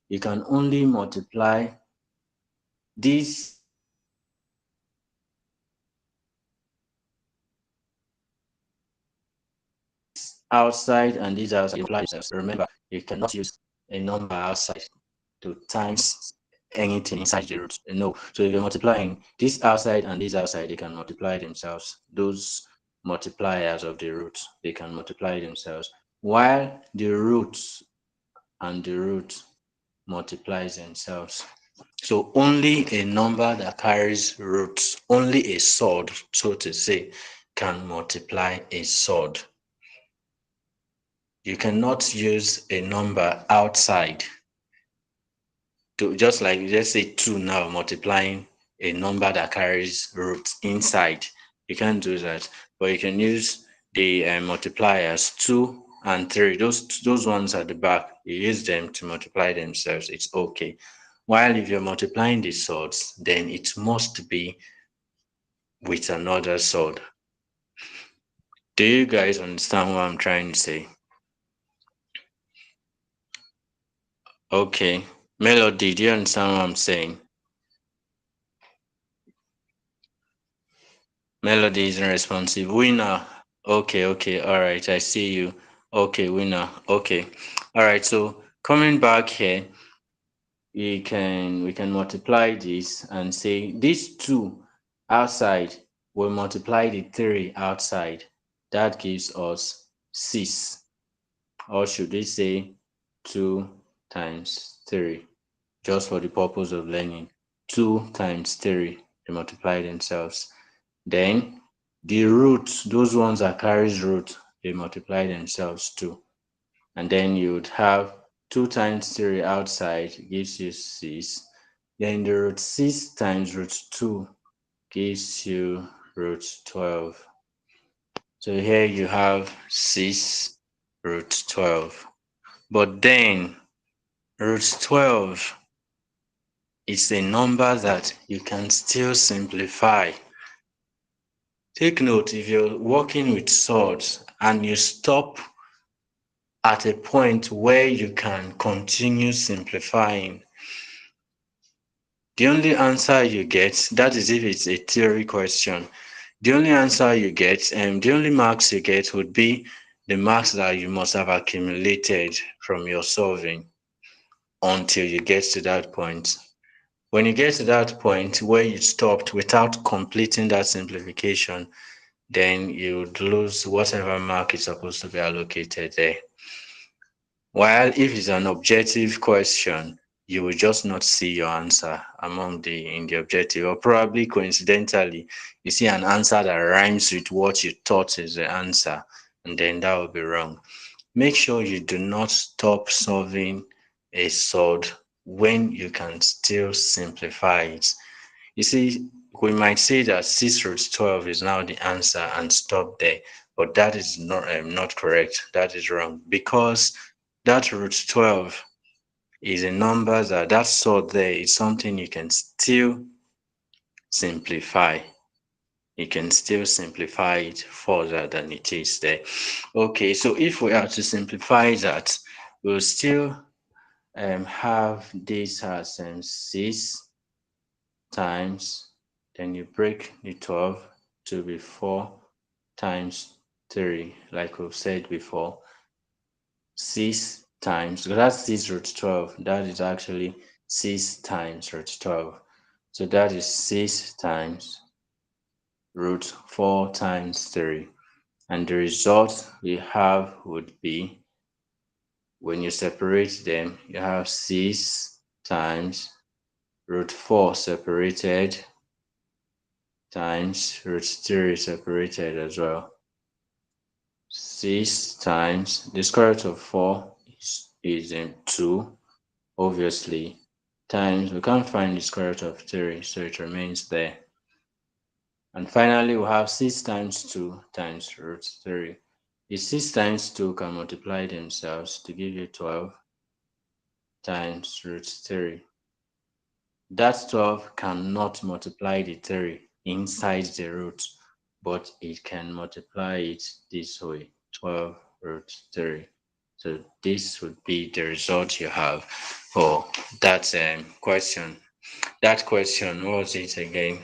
you can only multiply this outside and this outside multiply themselves. Remember, you cannot use a number outside to times anything inside the root. No. So if you're multiplying this outside and this outside, they can multiply themselves. Those multipliers of the root, they can multiply themselves. While the roots and the root multiplies themselves. So only a number that carries roots, only a sword, so to say, can multiply a sword. You cannot use a number outside to just like let's say 2 now multiplying a number that carries roots inside. You can't do that, but you can use the multipliers 2 and 3. Those ones at the back, you use them to multiply themselves. It's okay. While if you're multiplying the swords, then it must be with another sword. Do you guys understand what I'm trying to say? Okay. Melody, do you understand what I'm saying? Melody isn't responsive. Winner. Okay, all right. I see you. Okay, winner. Okay. All right. So coming back here, we can multiply this and say these two outside will multiply the three outside. That gives us 6. Or should we say 2 times 3? Just for the purpose of learning. 2 times 3, they multiply themselves. Then the roots, those ones that carries root, they multiply themselves too. And then you would have 2 times 3 outside gives you 6. Then the root 6 times root 2 gives you root 12. So here you have 6 root 12. But then root 12 is a number that you can still simplify. Take note, if you're working with swords and you stop at a point where you can continue simplifying, the only answer you get, that is if it's a theory question, the only answer you get and the only marks you get would be the marks that you must have accumulated from your solving until you get to that point. When you get to that point where you stopped without completing that simplification, then you would lose whatever mark is supposed to be allocated there. While if it's an objective question, you will just not see your answer in the objective, or probably coincidentally, you see an answer that rhymes with what you thought is the answer, and then that will be wrong. Make sure you do not stop solving a sword when you can still simplify it. You see, we might say that 6 root 12 is now the answer and stop there, but that is not correct. That is wrong, because that root 12 is a number that sort there is something you can still simplify. You can still simplify it further than it is there. Okay, so if we are to simplify that, we'll still have this as 6 times, then you break the 12 to be 4 times 3, like we've said before. 6 times, because that's 6 root 12, that is actually 6 times root 12. So that is 6 times root 4 times 3. And the result we have would be, when you separate them, you have 6 times root 4 separated times root 3 separated as well. 6 times the square root of 4 is in 2, obviously, times, we can't find the square root of 3, so it remains there. And finally, we have 6 times 2 times root 3. The 6 times 2 can multiply themselves to give you 12 times root 3. That 12 cannot multiply the 3 inside the root, but it can multiply it this way, 12 root 3. So this would be the result you have for that question. That question, what was it again?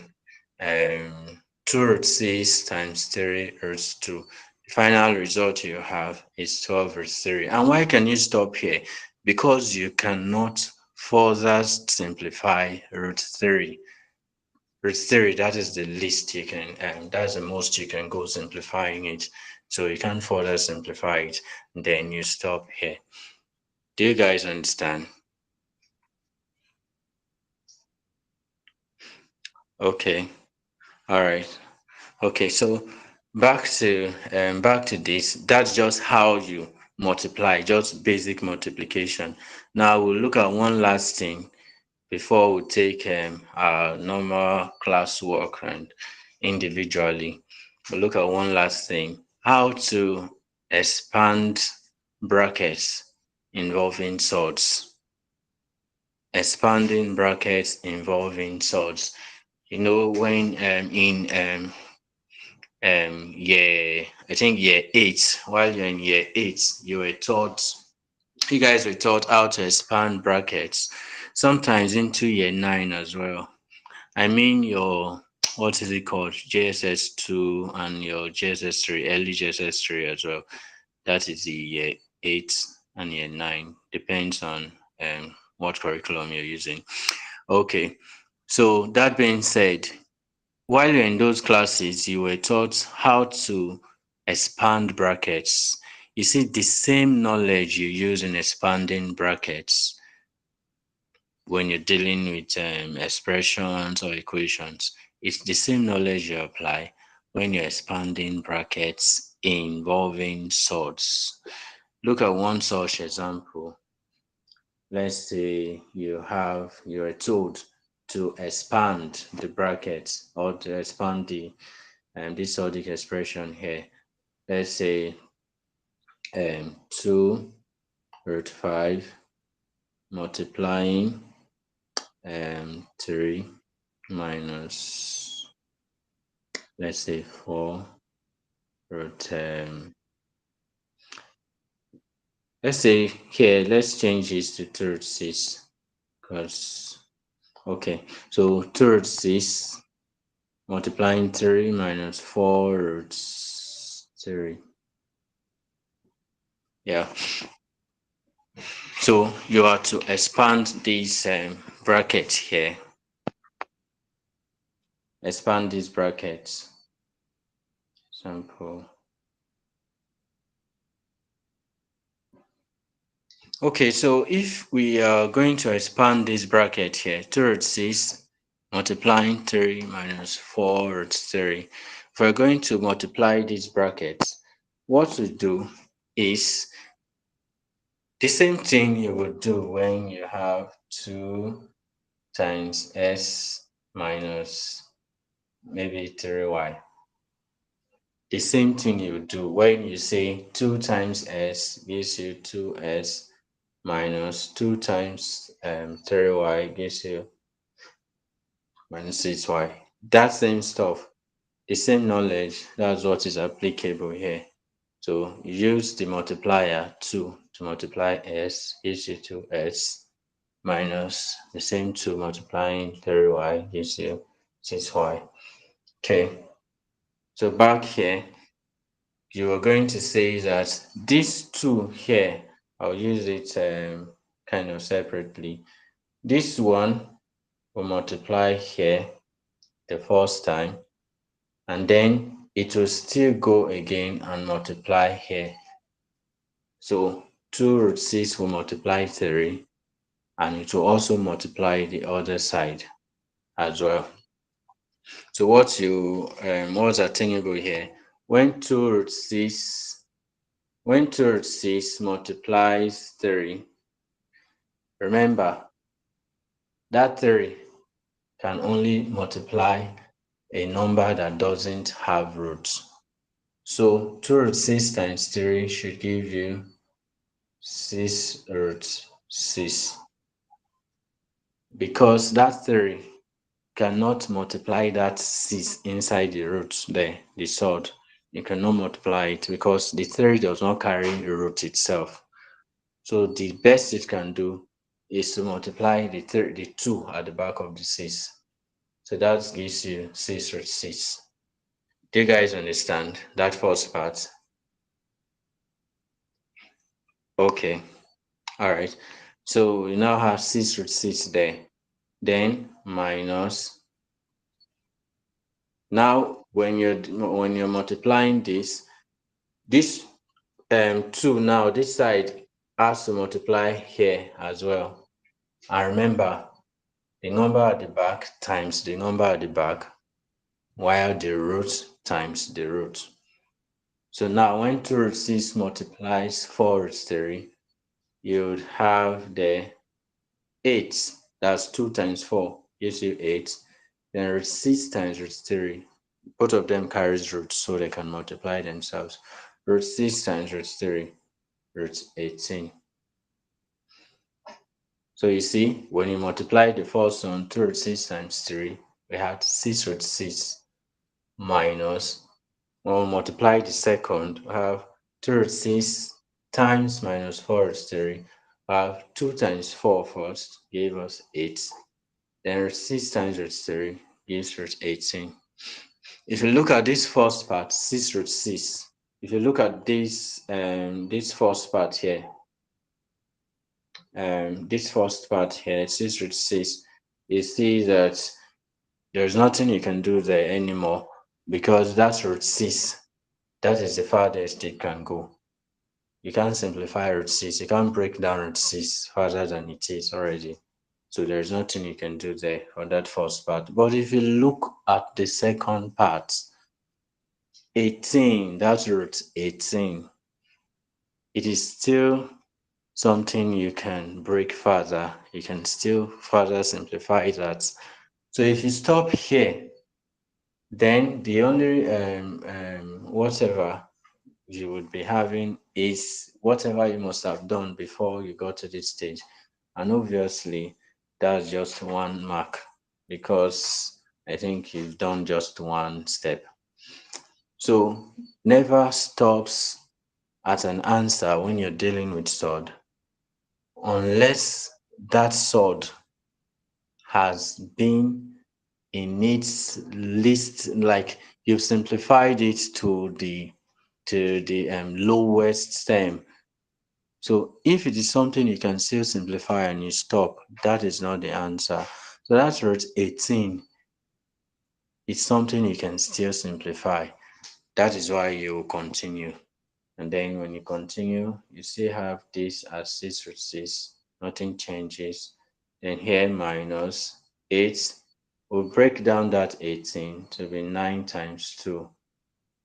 2 root 6 times 3 root 2. The final result you have is 12 root 3. And why can you stop here? Because you cannot further simplify root 3. Root 3, that is the least you can, that's the most you can go simplifying it. So you can't further simplify it, then you stop here. Do you guys understand? Okay, all right. Okay, so back to this. That's just how you multiply, just basic multiplication. Now we'll look at one last thing before we take our normal class work and individually. We'll look at one last thing: how to expand brackets involving swords. Expanding brackets involving swords. You know, when in I think year 8, while you're in year 8, you guys were taught how to expand brackets, sometimes into year 9 as well. I mean, what is it called? JSS2 and your JSS3, early JSS3 as well. That is the year 8 and year 9. Depends on what curriculum you're using. Okay, so that being said, while you're in those classes, you were taught how to expand brackets. You see, the same knowledge you use in expanding brackets when you're dealing with expressions or equations, it's the same knowledge you apply when you're expanding brackets involving sorts. Look at one such example. Let's say you're told to expand the brackets or to expand the this ordic expression here. Let's say 2 root 5 multiplying 3 minus, let's say 4 root let's say here, let's change this to 2 root 6 because okay, so 2 root 6 multiplying 3 minus 4 root 3. Yeah, so you have to expand this bracket here. Expand these brackets. Example. Okay, so if we are going to expand this bracket here, 2 root 6 multiplying 3 minus 4 root 3. If we're going to multiply these brackets, what we do is the same thing you would do when you have 2 times s minus maybe 3y. The same thing you do when you say 2 times s gives you 2s minus 2 times 3y gives you minus 6y. That same stuff, the same knowledge, that's what is applicable here. So you use the multiplier 2 to multiply s gives you 2s minus the same 2 multiplying 3y gives you 6y. Okay, so back here, you are going to say that these two here, I'll use it kind of separately. This one will multiply here the first time, and then it will still go again and multiply here. So 2 root 6 will multiply 3, and it will also multiply the other side as well. So what's attainable here? When 2 root 6 multiplies 3, remember that 3 can only multiply a number that doesn't have roots. So 2 root 6 times 3 should give you 6 root 6. Because that 3 cannot multiply that 6 inside the root there, the sword. You cannot multiply it because the 3 does not carry a root itself. So the best it can do is to multiply the 2 at the back of the 6. So that gives you 6 root 6. Do you guys understand that first part? Okay. All right. So we now have 6 root 6 there. Then minus. Now when you're multiplying this 2 now, this side has to multiply here as well. And remember, the number at the back times the number at the back, while the root times the root. So now when 2 root 6 multiplies 4 root 3, you would have the 8. That's 2 times 4 gives you 8. Then root 6 times root 3. Both of them carries roots, so they can multiply themselves. Root 6 times root 3, root 18. So you see, when you multiply the first one, 2 root 6 times 3, we have 6 root 6 minus, when we multiply the second, we have 2 root 6 times minus 4 root 3. We have 2 times 4 first, gave us 8. Then root 6 times root 3 gives root 18. If you look at this first part, 6 root 6, if you look at this first part here, this first part here, 6 root 6, you see that there's nothing you can do there anymore because that's root 6. That is the farthest it can go. You can't simplify root 6. You can't break down root 6 further than it is already. So there's nothing you can do there for that first part. But if you look at the second part, 18, that's root 18. It is still something you can break further. You can still further simplify that. So if you stop here, then the only whatever you would be having is whatever you must have done before you got to this stage. And obviously, that's just 1 mark because I think you've done just 1 step. So never stops at an answer when you're dealing with sword unless that sword has been in its list, like you've simplified it to the lowest stem. So if it is something you can still simplify and you stop, that is not the answer. So that's root 18. It's something you can still simplify. That is why you will continue. And then when you continue, you still have this as 6 root 6. Nothing changes. Then here minus 8. We'll break down that 18 to be 9 times 2.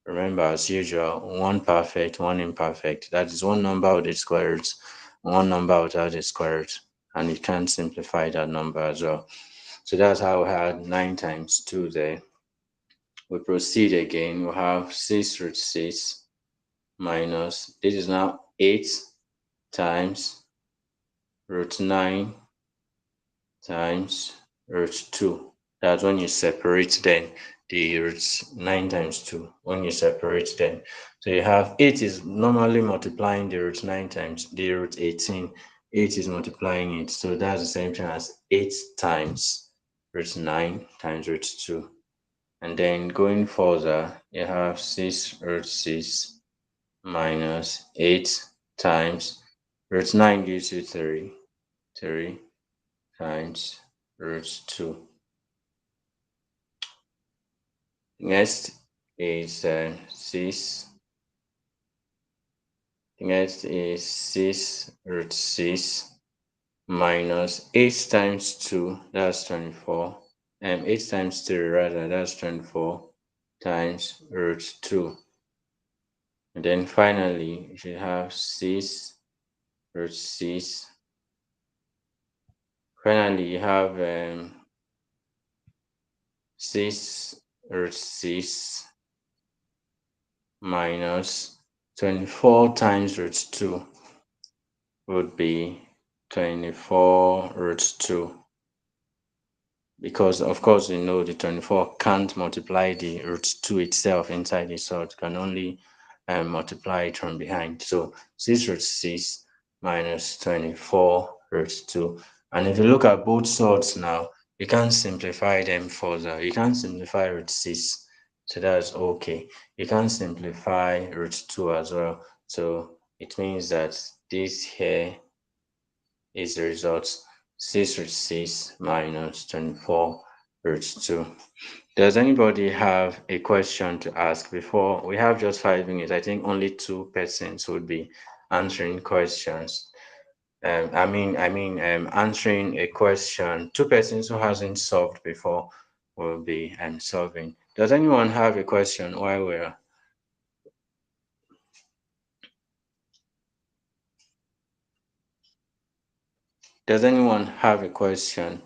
Remember, as usual, 1 perfect, 1 imperfect. That is 1 number with the square root, 1 number without the square root. And you can't simplify that number as well. So that's how we had 9 times 2 there. We proceed again. We have 6 root 6 minus, this is now 8 times root 9 times root 2. That's when you separate then the roots 9 times 2, when you separate them. So you have 8 is normally multiplying the root 9 times the root 18. 8 is multiplying it. So that's the same thing as 8 times root 9 times root 2. And then going further, you have 6 root 6 minus 8 times root 9 gives you 3. 3 times root 2. Next is 6. Next is 6 root 6 minus 8 times 2, that's 24. 8 times 3 rather, that's 24 times root 2. And then finally, you should have 6 root 6. Finally, you have 6 root 6 minus 24 times root 2 would be 24 root 2. Because of course you know the 24 can't multiply the root 2 itself inside the sort, can only multiply it from behind. So 6 root 6 minus 24 root 2. And if you look at both sorts now, you can't simplify them further. You can't simplify root 6. So that's okay. You can't simplify root 2 as well. So it means that this here is the result. 6 root 6 minus 24 root 2. Does anybody have a question to ask before? We have just 5 minutes. I think only 2 persons would be answering questions. Answering a question. 2 persons who hasn't solved before will be solving. Does anyone have a question while we're Does anyone have a question?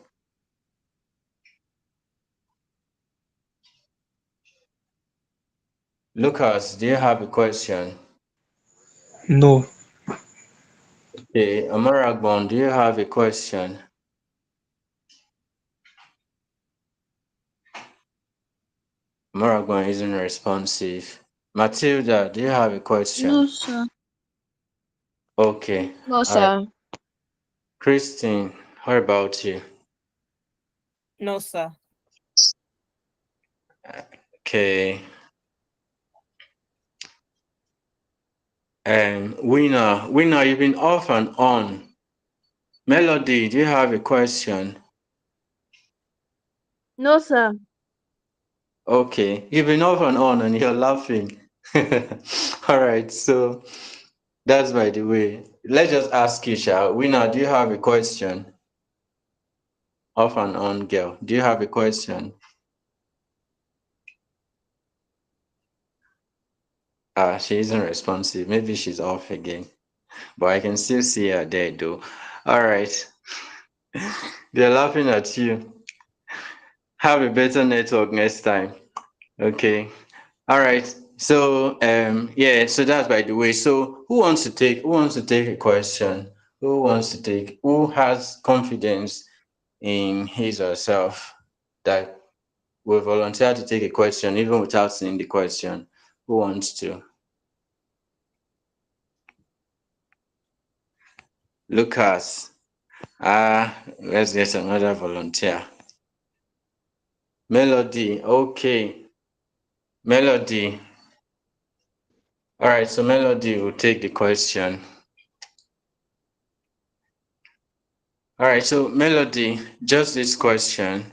Lucas, do you have a question? No. Okay, Amaragbon, do you have a question? Amaragbon isn't responsive. Matilda, do you have a question? No, sir. Okay. No, All right. sir. Christine, how about you? No, sir. Okay. Winner, you've been off and on. Melody, do you have a question? No, sir. Okay, you've been off and you're laughing. All right, so that's by the way. Let's just ask you, Sha. Winner, do you have a question? Off and on, girl. Do you have a question? She isn't responsive. Maybe she's off again. But I can still see her there, though. All right. They're laughing at you. Have a better network next time. Okay. All right. So yeah, so that's by the way. So who wants to take a question? Who has confidence in his or herself that will volunteer to take a question even without seeing the question? Who wants to? Lucas. Let's get another volunteer. Melody. Okay. Melody. All right, so Melody will take the question. All right, so Melody, just this question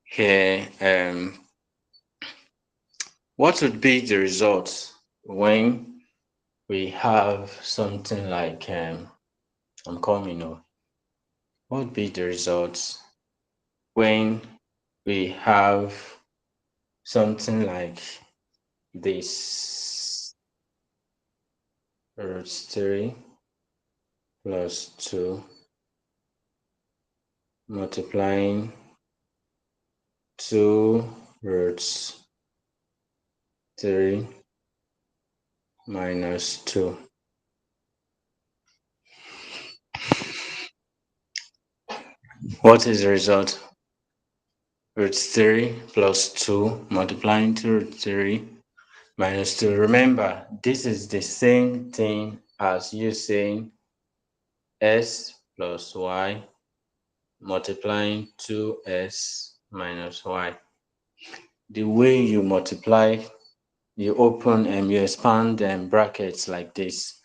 here. What would be the result when we have something like I'm coming up. What would be the results when we have something like this? Root 3 plus 2 multiplying 2 roots 3 minus 2. What is the result? Root 3 plus 2 multiplying 2 root 3 minus 2. Remember, this is the same thing as you saying s plus y multiplying 2s minus y. The way you multiply, you open and you expand brackets like this.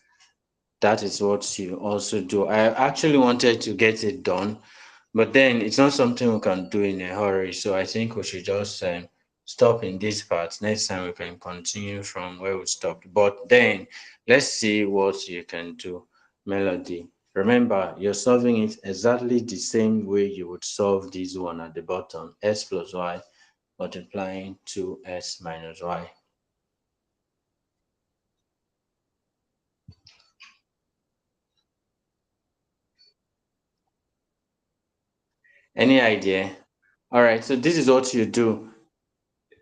That is what you also do. I actually wanted to get it done, but then it's not something we can do in a hurry. So I think we should just stop in this part. Next time we can continue from where we stopped. But then let's see what you can do. Melody. Remember, you're solving it exactly the same way you would solve this one at the bottom. S plus y multiplying 2s minus y. Any idea? All right, so this is what you do.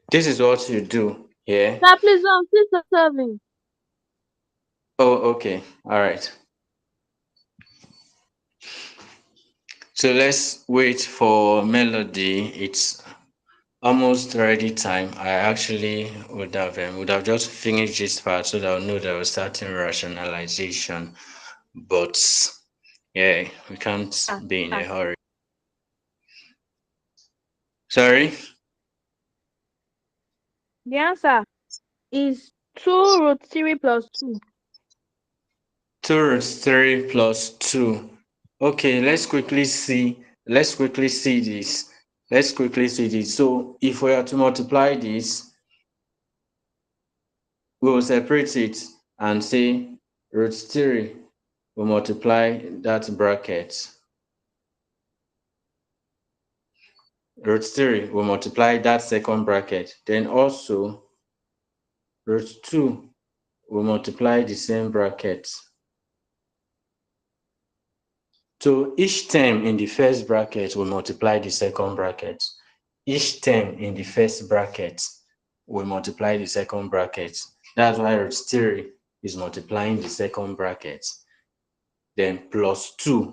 This is what you do here. Sir, please, I'm still serving. Oh, okay. All right. So let's wait for Melody. It's almost ready time. I actually would have just finished this part so that I'll know that we're starting rationalization. But yeah, we can't be in a hurry. Sorry? The answer is 2 root 3 plus 2. 2 root 3 plus 2. Okay, let's quickly see. Let's quickly see this. Let's quickly see this. So if we are to multiply this, we will separate it and say root 3 will multiply that bracket. Root 3 will multiply that second bracket. Then also root 2 will multiply the same bracket. So each term in the first bracket will multiply the second bracket. Each term in the first bracket will multiply the second bracket. That's why root 3 is multiplying the second bracket. Then plus 2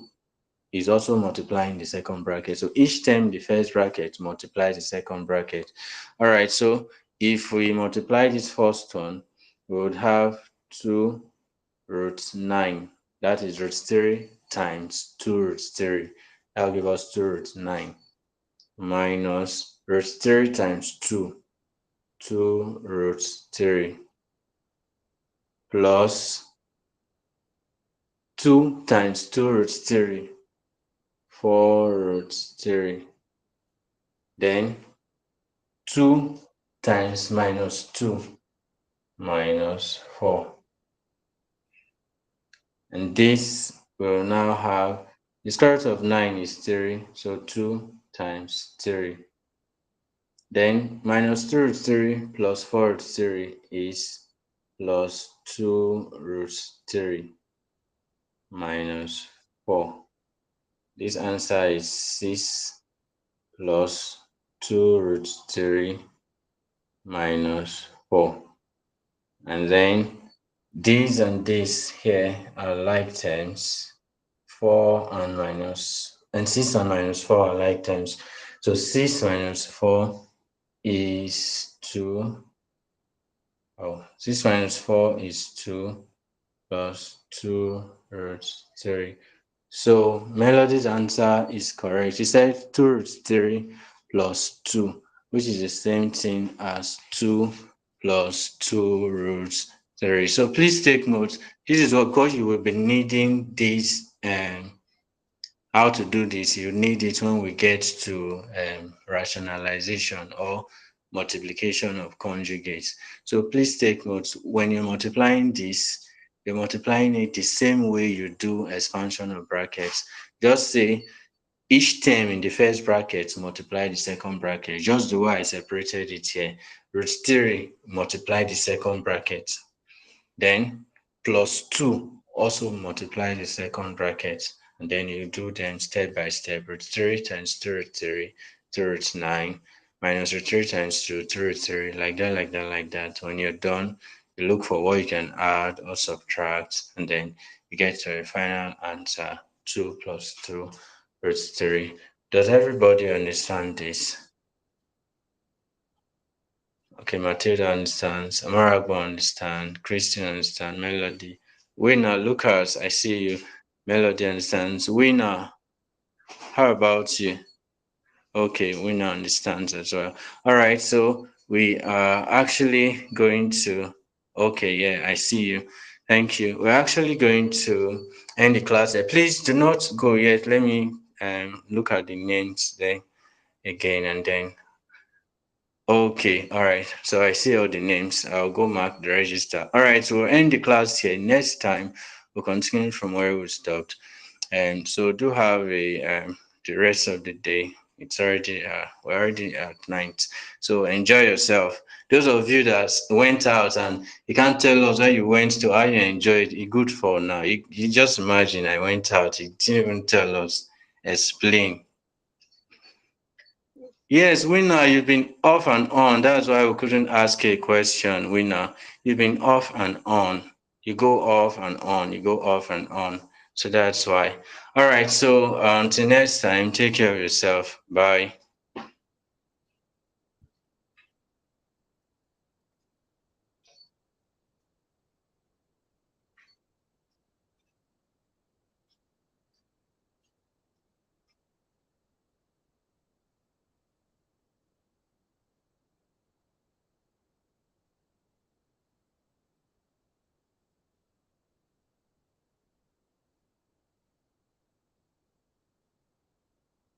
is also multiplying the second bracket. So each term in the first bracket multiplies the second bracket. All right, so if we multiply this first one, we would have 2 root 9. That is root 3 times 2 root 3. That will give us 2 root 9 minus root 3 times 2. 2 root 3 plus 2 times 2 root 3, 4 root 3. Then 2 times minus 2, minus 4. And this will now have, the square root of 9 is 3, so 2 times 3. Then minus 2 root 3 plus 4 root 3 is plus 2 root 3 minus 4. This answer is 6 plus 2 root 3 minus 4. And then these and this here are like terms. 4 and minus, and 6 and minus 4 are like terms. So 6 minus 4 is 2. 6 minus 4 is 2 plus 2 root 3. So Melody's answer is correct. She said 2 root 3 plus 2, which is the same thing as 2 plus 2 root 3. So please take note. This is what, because you will be needing this how to do this. You need it when we get to rationalization or multiplication of conjugates. So please take note. When you're multiplying this, you're multiplying it the same way you do expansion of brackets. Just say each term in the first bracket multiply the second bracket, just the way I separated it here. Root 3 multiply the second bracket. Then plus 2 also multiply the second bracket. And then you do them step by step. Root 3 times 2 root 3, 2 root 9, minus root 3 times 2, 2 root 3, like that, like that, like that. When you're done, you look for what you can add or subtract, and then you get to a final answer, 2 plus 2 root 3. Does everybody understand this? Okay, Matilda understands, Amaragbo understand, Christian understand, Melody. Winner, Lucas, I see you. Melody understands. Winner, how about you? Okay, Winner understands as well. All right, so we are actually going to, okay, yeah, I see you. Thank you. We're actually going to end the class there. Please do not go yet. Let me look at the names there again, and then okay, all right. So I see all the names. I'll go mark the register. All right, so we'll end the class here. Next time, we'll continue from where we stopped. And so do have a the rest of the day. It's already we're already at night. So enjoy yourself. Those of you that went out and you can't tell us where you went to, how you enjoyed it, good for now. You just imagine I went out, you didn't even tell us, explain. Yes, Winner, you've been off and on. That's why we couldn't ask a question, Winner. You've been off and on. You go off and on. You go off and on. So that's why. All right. So until next time, take care of yourself. Bye.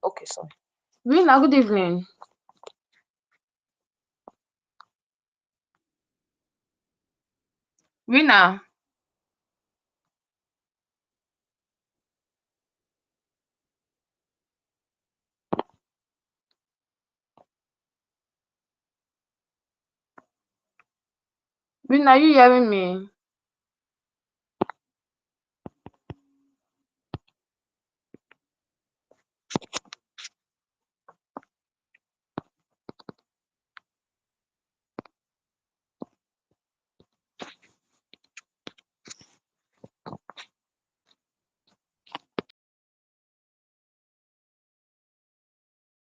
Okay, sorry. Rina, good evening. Rina. Rina, are you hearing me?